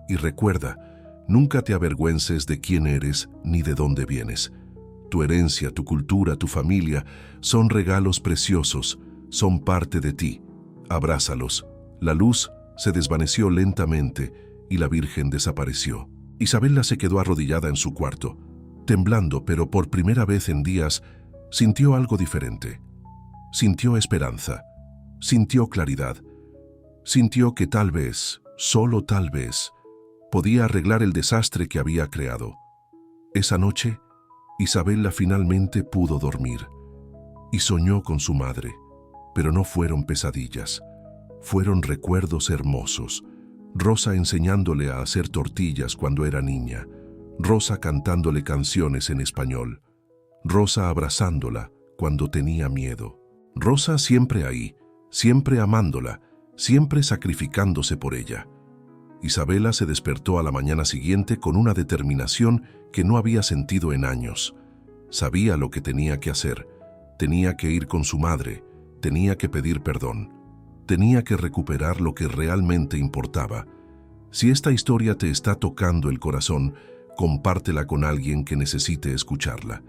y recuerda, nunca te avergüences de quién eres ni de dónde vienes. Tu herencia, tu cultura, tu familia son regalos preciosos, son parte de ti. Abrázalos». La luz se desvaneció lentamente y la Virgen desapareció. Isabela se quedó arrodillada en su cuarto, temblando, pero por primera vez en días sintió algo diferente. Sintió esperanza, sintió claridad, sintió que tal vez, solo tal vez, podía arreglar el desastre que había creado. Esa noche, Isabela finalmente pudo dormir y soñó con su madre, pero no fueron pesadillas, fueron recuerdos hermosos. Rosa enseñándole a hacer tortillas cuando era niña, Rosa cantándole canciones en español, Rosa abrazándola cuando tenía miedo. Rosa siempre ahí, siempre amándola, siempre sacrificándose por ella. Isabela se despertó a la mañana siguiente con una determinación que no había sentido en años. Sabía lo que tenía que hacer. Tenía que ir con su madre, tenía que pedir perdón, tenía que recuperar lo que realmente importaba. Si esta historia te está tocando el corazón, compártela con alguien que necesite escucharla.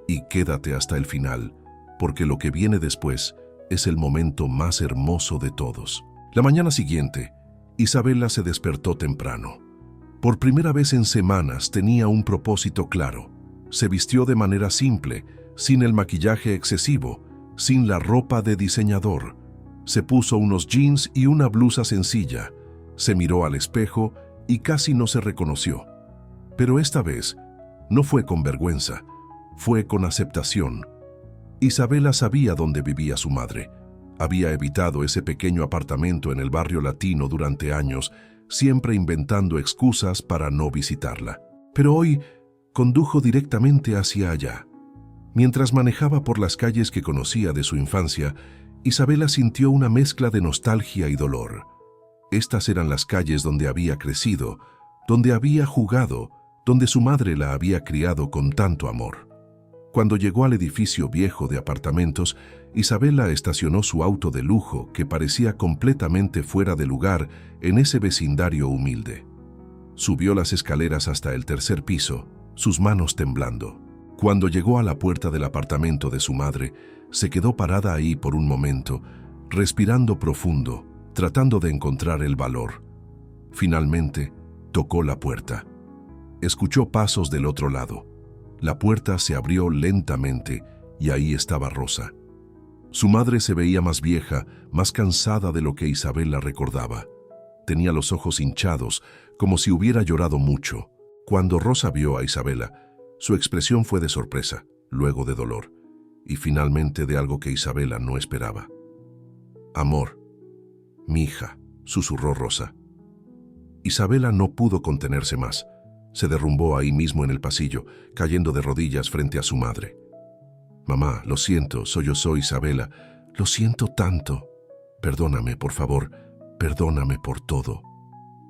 Y quédate hasta el final, porque lo que viene después es el momento más hermoso de todos. La mañana siguiente, Isabela se despertó temprano. Por primera vez en semanas tenía un propósito claro. Se vistió de manera simple, sin el maquillaje excesivo, sin la ropa de diseñador. Se puso unos jeans y una blusa sencilla, se miró al espejo y casi no se reconoció. Pero esta vez no fue con vergüenza, fue con aceptación. Isabela sabía dónde vivía su madre. Había evitado ese pequeño apartamento en el barrio latino durante años, siempre inventando excusas para no visitarla. Pero hoy condujo directamente hacia allá. Mientras manejaba por las calles que conocía de su infancia, Isabela sintió una mezcla de nostalgia y dolor. Estas eran las calles donde había crecido, donde había jugado, donde su madre la había criado con tanto amor. Cuando llegó al edificio viejo de apartamentos, Isabela estacionó su auto de lujo que parecía completamente fuera de lugar en ese vecindario humilde. Subió las escaleras hasta el tercer piso, sus manos temblando. Cuando llegó a la puerta del apartamento de su madre, se quedó parada ahí por un momento, respirando profundo, tratando de encontrar el valor. Finalmente, tocó la puerta. Escuchó pasos del otro lado. La puerta se abrió lentamente y ahí estaba Rosa. Su madre se veía más vieja, más cansada de lo que Isabela recordaba. Tenía los ojos hinchados, como si hubiera llorado mucho. Cuando Rosa vio a Isabela, su expresión fue de sorpresa, luego de dolor, y finalmente de algo que Isabela no esperaba. «Amor, mi hija», susurró Rosa. Isabela no pudo contenerse más. Se derrumbó ahí mismo en el pasillo, cayendo de rodillas frente a su madre. «Mamá, lo siento, soy Isabela. Lo siento tanto. Perdóname, por favor, perdóname por todo.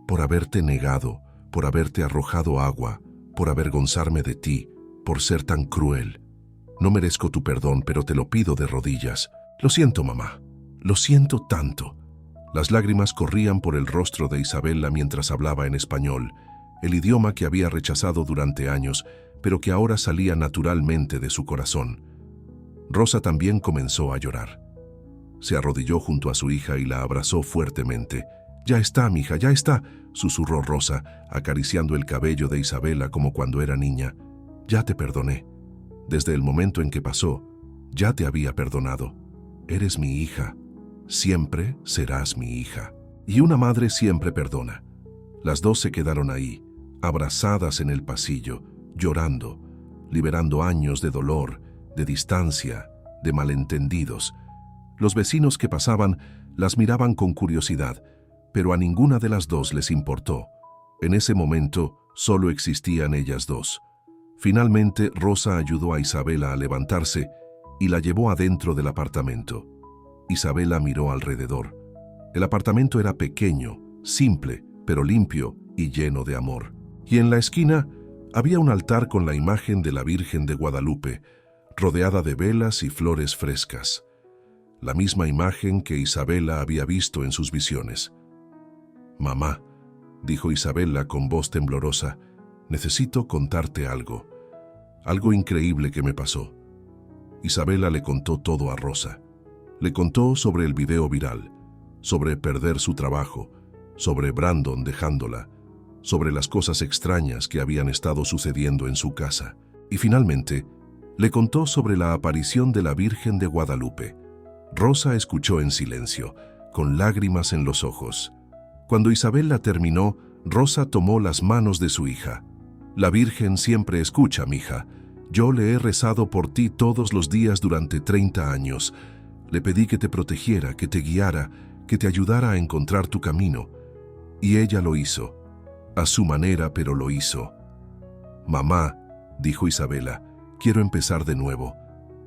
Por haberte negado, por haberte arrojado agua, por avergonzarme de ti, por ser tan cruel. No merezco tu perdón, pero te lo pido de rodillas. Lo siento, mamá. Lo siento tanto». Las lágrimas corrían por el rostro de Isabela mientras hablaba en español, el idioma que había rechazado durante años, pero que ahora salía naturalmente de su corazón. Rosa también comenzó a llorar. Se arrodilló junto a su hija y la abrazó fuertemente. «Ya está, mija, ya está», susurró Rosa, acariciando el cabello de Isabela como cuando era niña. «Ya te perdoné. Desde el momento en que pasó, ya te había perdonado. Eres mi hija. Siempre serás mi hija». Y una madre siempre perdona. Las dos se quedaron ahí, abrazadas en el pasillo, llorando, liberando años de dolor, de distancia, de malentendidos. Los vecinos que pasaban las miraban con curiosidad, pero a ninguna de las dos les importó. En ese momento solo existían ellas dos. Finalmente Rosa ayudó a Isabela a levantarse y la llevó adentro del apartamento. Isabela miró alrededor. El apartamento era pequeño, simple, pero limpio y lleno de amor. Y en la esquina había un altar con la imagen de la Virgen de Guadalupe, rodeada de velas y flores frescas. La misma imagen que Isabela había visto en sus visiones. «Mamá», dijo Isabela con voz temblorosa, «necesito contarte algo. Algo increíble que me pasó». Isabela le contó todo a Rosa. Le contó sobre el video viral, sobre perder su trabajo, sobre Brandon dejándola, sobre las cosas extrañas que habían estado sucediendo en su casa. Y finalmente, le contó sobre la aparición de la Virgen de Guadalupe. Rosa escuchó en silencio, con lágrimas en los ojos. Cuando Isabela terminó, Rosa tomó las manos de su hija. «La Virgen siempre escucha, mija. Yo le he rezado por ti todos los días durante 30 años. Le pedí que te protegiera, que te guiara, que te ayudara a encontrar tu camino. Y ella lo hizo. A su manera, pero lo hizo». «Mamá», dijo Isabela, «quiero empezar de nuevo.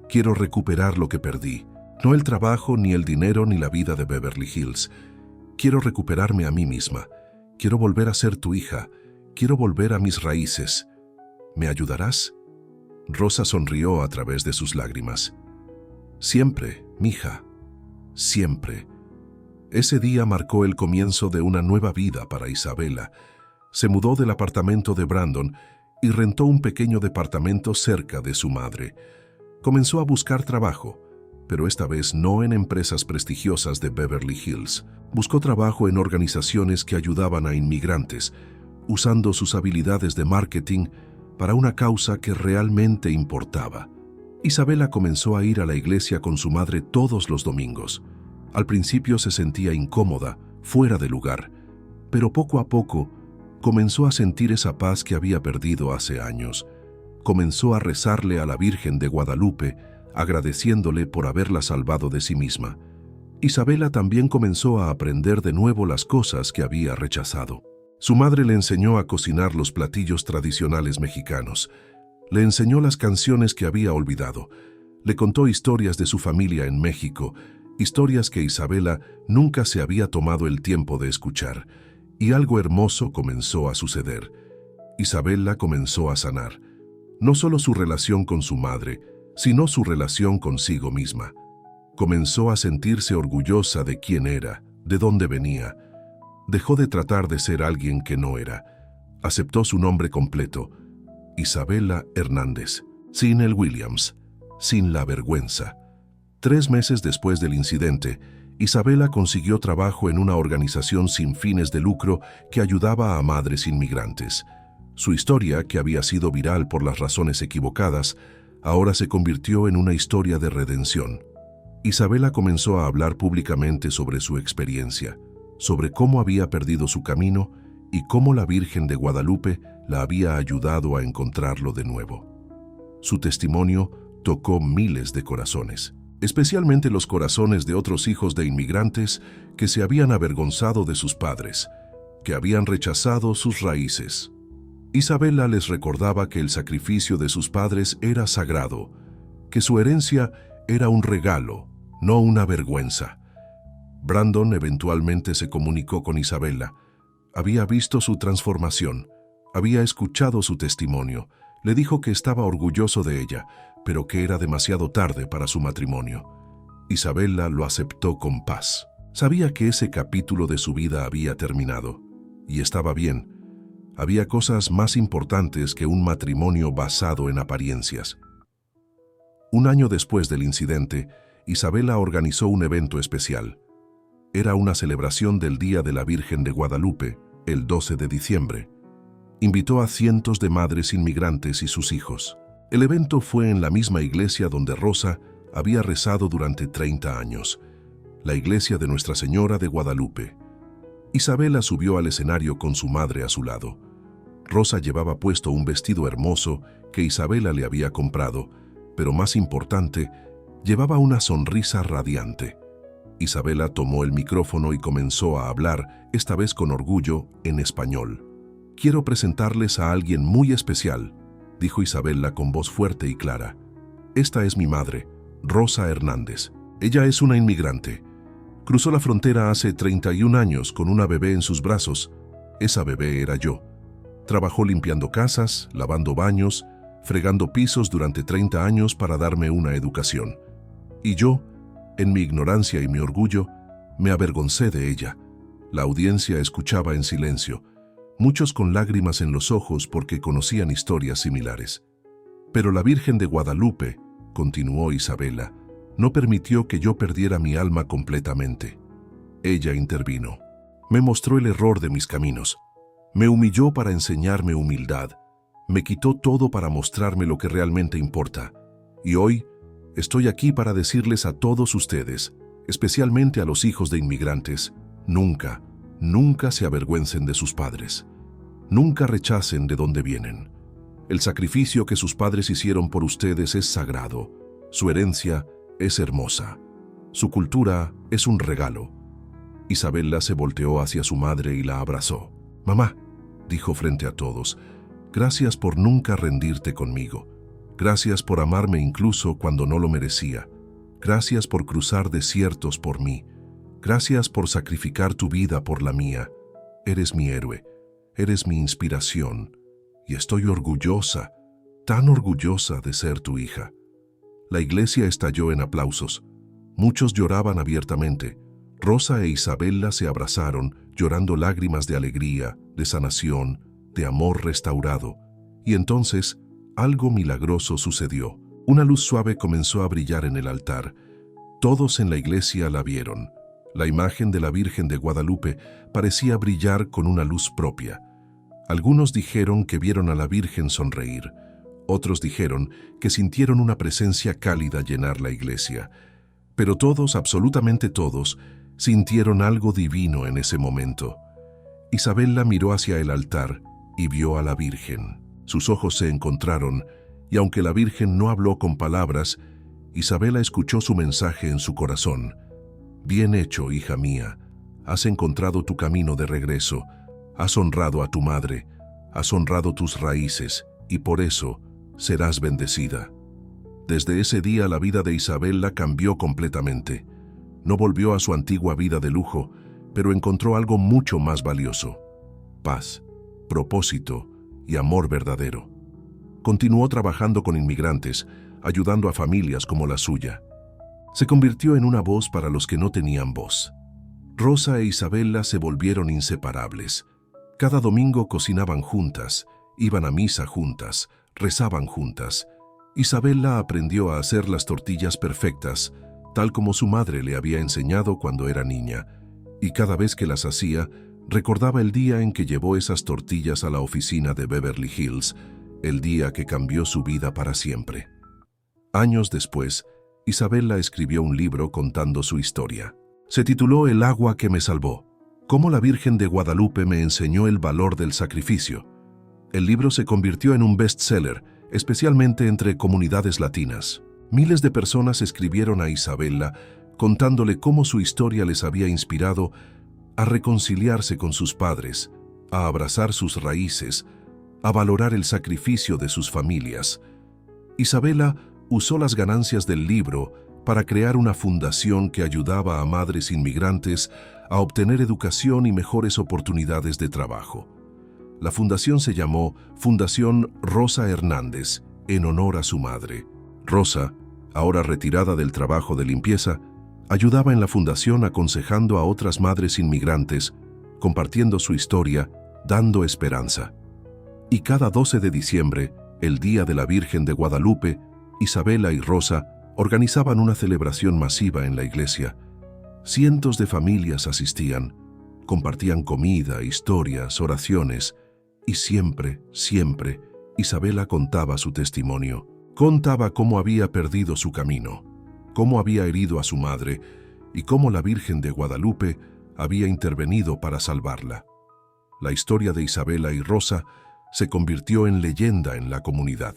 Quiero recuperar lo que perdí. No el trabajo, ni el dinero, ni la vida de Beverly Hills. Quiero recuperarme a mí misma. Quiero volver a ser tu hija. Quiero volver a mis raíces. ¿Me ayudarás?» Rosa sonrió a través de sus lágrimas. «Siempre, mija. Siempre». Ese día marcó el comienzo de una nueva vida para Isabela. Se mudó del apartamento de Brandon y rentó un pequeño departamento cerca de su madre. Comenzó a buscar trabajo, pero esta vez no en empresas prestigiosas de Beverly Hills. Buscó trabajo en organizaciones que ayudaban a inmigrantes, usando sus habilidades de marketing para una causa que realmente importaba. Isabela comenzó a ir a la iglesia con su madre todos los domingos. Al principio se sentía incómoda, fuera de lugar, pero poco a poco comenzó a sentir esa paz que había perdido hace años. Comenzó a rezarle a la Virgen de Guadalupe, agradeciéndole por haberla salvado de sí misma. Isabela también comenzó a aprender de nuevo las cosas que había rechazado. Su madre le enseñó a cocinar los platillos tradicionales mexicanos. Le enseñó las canciones que había olvidado. Le contó historias de su familia en México, historias que Isabela nunca se había tomado el tiempo de escuchar. Y algo hermoso comenzó a suceder. Isabela comenzó a sanar. No solo su relación con su madre, sino su relación consigo misma. Comenzó a sentirse orgullosa de quién era, de dónde venía. Dejó de tratar de ser alguien que no era. Aceptó su nombre completo: Isabela Hernández, sin el Williams, sin la vergüenza. 3 meses después del incidente, Isabela consiguió trabajo en una organización sin fines de lucro que ayudaba a madres inmigrantes. Su historia, que había sido viral por las razones equivocadas, ahora se convirtió en una historia de redención. Isabela comenzó a hablar públicamente sobre su experiencia, sobre cómo había perdido su camino y cómo la Virgen de Guadalupe la había ayudado a encontrarlo de nuevo. Su testimonio tocó miles de corazones, especialmente los corazones de otros hijos de inmigrantes que se habían avergonzado de sus padres, que habían rechazado sus raíces. Isabela les recordaba que el sacrificio de sus padres era sagrado, que su herencia era un regalo, no una vergüenza. Brandon eventualmente se comunicó con Isabela. Había visto su transformación, había escuchado su testimonio, le dijo que estaba orgulloso de ella, pero que era demasiado tarde para su matrimonio. Isabela lo aceptó con paz. Sabía que ese capítulo de su vida había terminado, y estaba bien. Había cosas más importantes que un matrimonio basado en apariencias. Un año después del incidente, Isabela organizó un evento especial. Era una celebración del Día de la Virgen de Guadalupe, el 12 de diciembre. Invitó a cientos de madres inmigrantes y sus hijos. El evento fue en la misma iglesia donde Rosa había rezado durante 30 años, la iglesia de Nuestra Señora de Guadalupe. Isabela subió al escenario con su madre a su lado. Rosa llevaba puesto un vestido hermoso que Isabela le había comprado, pero más importante, llevaba una sonrisa radiante. Isabela tomó el micrófono y comenzó a hablar, esta vez con orgullo, en español. «Quiero presentarles a alguien muy especial», dijo Isabela con voz fuerte y clara. «Esta es mi madre, Rosa Hernández. Ella es una inmigrante. Cruzó la frontera hace 31 años con una bebé en sus brazos. Esa bebé era yo. Trabajó limpiando casas, lavando baños, fregando pisos durante 30 años para darme una educación. Y yo, en mi ignorancia y mi orgullo, me avergoncé de ella». La audiencia escuchaba en silencio, muchos con lágrimas en los ojos porque conocían historias similares. «Pero la Virgen de Guadalupe», continuó Isabela, «no permitió que yo perdiera mi alma completamente. Ella intervino. Me mostró el error de mis caminos. Me humilló para enseñarme humildad. Me quitó todo para mostrarme lo que realmente importa. Y hoy estoy aquí para decirles a todos ustedes, especialmente a los hijos de inmigrantes, nunca, nunca se avergüencen de sus padres. Nunca rechacen de dónde vienen. El sacrificio que sus padres hicieron por ustedes es sagrado. Su herencia es hermosa. Su cultura es un regalo». Isabela se volteó hacia su madre y la abrazó. «Mamá», dijo frente a todos, «gracias por nunca rendirte conmigo. Gracias por amarme incluso cuando no lo merecía. Gracias por cruzar desiertos por mí. Gracias por sacrificar tu vida por la mía. Eres mi héroe. Eres mi inspiración. Y estoy orgullosa, tan orgullosa de ser tu hija». La iglesia estalló en aplausos. Muchos lloraban abiertamente. Rosa e Isabela se abrazaron, llorando lágrimas de alegría, de sanación, de amor restaurado. Y entonces, algo milagroso sucedió. Una luz suave comenzó a brillar en el altar. Todos en la iglesia la vieron. La imagen de la Virgen de Guadalupe parecía brillar con una luz propia. Algunos dijeron que vieron a la Virgen sonreír. Otros dijeron que sintieron una presencia cálida llenar la iglesia. Pero todos, absolutamente todos, sintieron algo divino en ese momento. Isabella miró hacia el altar y vio a la Virgen. Sus ojos se encontraron, y aunque la Virgen no habló con palabras, Isabella escuchó su mensaje en su corazón. Bien hecho, hija mía. Has encontrado tu camino de regreso. Has honrado a tu madre. Has honrado tus raíces, y por eso serás bendecida. Desde ese día la vida de Isabella cambió completamente. No volvió a su antigua vida de lujo, pero encontró algo mucho más valioso: paz, propósito y amor verdadero. Continuó trabajando con inmigrantes, ayudando a familias como la suya. Se convirtió en una voz para los que no tenían voz. Rosa e Isabella se volvieron inseparables. Cada domingo cocinaban juntas, iban a misa juntas, rezaban juntas. Isabella aprendió a hacer las tortillas perfectas, tal como su madre le había enseñado cuando era niña, y cada vez que las hacía, recordaba el día en que llevó esas tortillas a la oficina de Beverly Hills, el día que cambió su vida para siempre. Años después, Isabella escribió un libro contando su historia. Se tituló El agua que me salvó: cómo la Virgen de Guadalupe me enseñó el valor del sacrificio. El libro se convirtió en un bestseller, especialmente entre comunidades latinas. Miles de personas escribieron a Isabella contándole cómo su historia les había inspirado a reconciliarse con sus padres, a abrazar sus raíces, a valorar el sacrificio de sus familias. Isabella usó las ganancias del libro para crear una fundación que ayudaba a madres inmigrantes a obtener educación y mejores oportunidades de trabajo. La fundación se llamó Fundación Rosa Hernández, en honor a su madre. Rosa, ahora retirada del trabajo de limpieza, ayudaba en la fundación aconsejando a otras madres inmigrantes, compartiendo su historia, dando esperanza. Y cada 12 de diciembre, el Día de la Virgen de Guadalupe, Isabella y Rosa organizaban una celebración masiva en la iglesia. Cientos de familias asistían, compartían comida, historias, oraciones, y siempre, Isabella contaba su testimonio. Contaba cómo había perdido su camino, cómo había herido a su madre y cómo la Virgen de Guadalupe había intervenido para salvarla. La historia de Isabella y Rosa se convirtió en leyenda en la comunidad.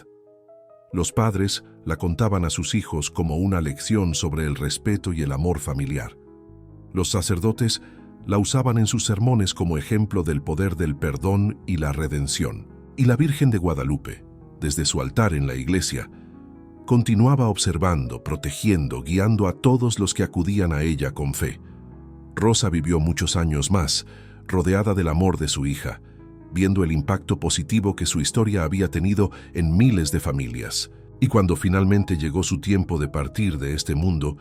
Los padres la contaban a sus hijos como una lección sobre el respeto y el amor familiar. Los sacerdotes la usaban en sus sermones como ejemplo del poder del perdón y la redención. Y la Virgen de Guadalupe, desde su altar en la iglesia, continuaba observando, protegiendo, guiando a todos los que acudían a ella con fe. Rosa vivió muchos años más, rodeada del amor de su hija, viendo el impacto positivo que su historia había tenido en miles de familias. Y cuando finalmente llegó su tiempo de partir de este mundo,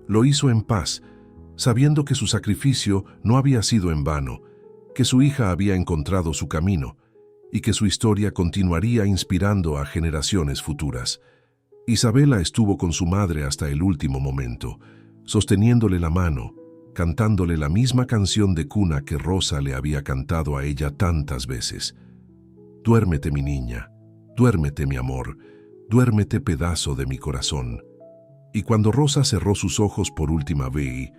lo hizo en paz, sabiendo que su sacrificio no había sido en vano, que su hija había encontrado su camino y que su historia continuaría inspirando a generaciones futuras. Isabella estuvo con su madre hasta el último momento, sosteniéndole la mano, cantándole la misma canción de cuna que Rosa le había cantado a ella tantas veces. Duérmete, mi niña, duérmete, mi amor, duérmete, pedazo de mi corazón. Y cuando Rosa cerró sus ojos por última vez,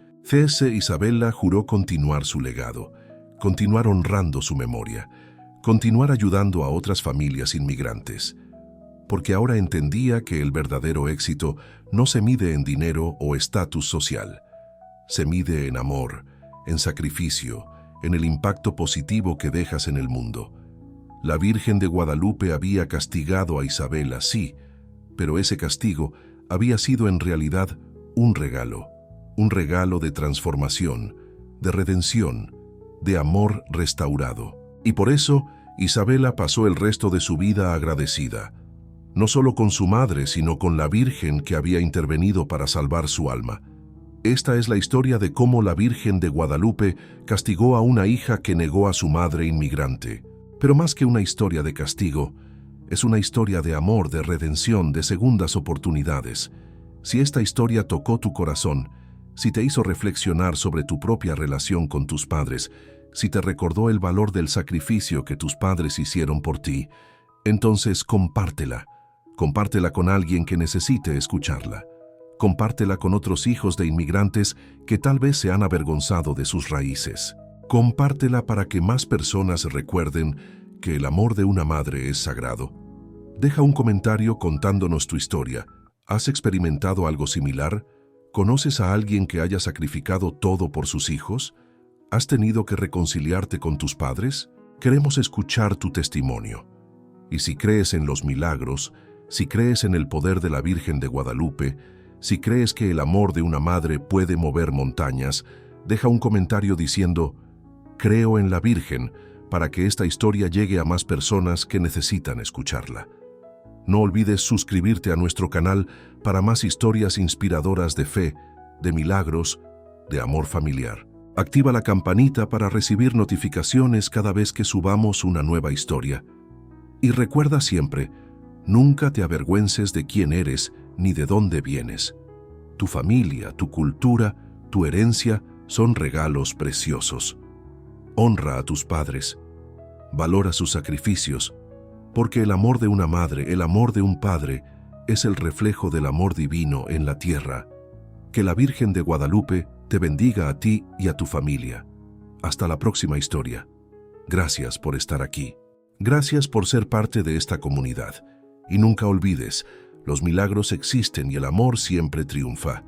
Isabella juró continuar su legado, continuar honrando su memoria, continuar ayudando a otras familias inmigrantes, porque ahora entendía que el verdadero éxito no se mide en dinero o estatus social. Se mide en amor, en sacrificio, en el impacto positivo que dejas en el mundo. La Virgen de Guadalupe había castigado a Isabella, sí, pero ese castigo había sido en realidad un regalo de transformación, de redención, de amor restaurado. Y por eso, Isabella pasó el resto de su vida agradecida, no solo con su madre, sino con la Virgen que había intervenido para salvar su alma. Esta es la historia de cómo la Virgen de Guadalupe castigó a una hija que negó a su madre inmigrante. Pero más que una historia de castigo, es una historia de amor, de redención, de segundas oportunidades. Si esta historia tocó tu corazón, si te hizo reflexionar sobre tu propia relación con tus padres, si te recordó el valor del sacrificio que tus padres hicieron por ti, entonces compártela. Compártela con alguien que necesite escucharla. Compártela con otros hijos de inmigrantes que tal vez se han avergonzado de sus raíces. Compártela para que más personas recuerden que el amor de una madre es sagrado. Deja un comentario contándonos tu historia. ¿Has experimentado algo similar? ¿Conoces a alguien que haya sacrificado todo por sus hijos? ¿Has tenido que reconciliarte con tus padres? Queremos escuchar tu testimonio. Y si crees en los milagros, si crees en el poder de la Virgen de Guadalupe, si crees que el amor de una madre puede mover montañas, deja un comentario diciendo: creo en la Virgen, para que esta historia llegue a más personas que necesitan escucharla. No olvides suscribirte a nuestro canal para más historias inspiradoras de fe, de milagros, de amor familiar. Activa la campanita para recibir notificaciones cada vez que subamos una nueva historia. Y recuerda siempre, nunca te avergüences de quién eres ni de dónde vienes. Tu familia, tu cultura, tu herencia son regalos preciosos. Honra a tus padres. Valora sus sacrificios, porque el amor de una madre, el amor de un padre, es el reflejo del amor divino en la tierra. Que la Virgen de Guadalupe te bendiga a ti y a tu familia. Hasta la próxima historia. Gracias por estar aquí. Gracias por ser parte de esta comunidad. Y nunca olvides, los milagros existen y el amor siempre triunfa.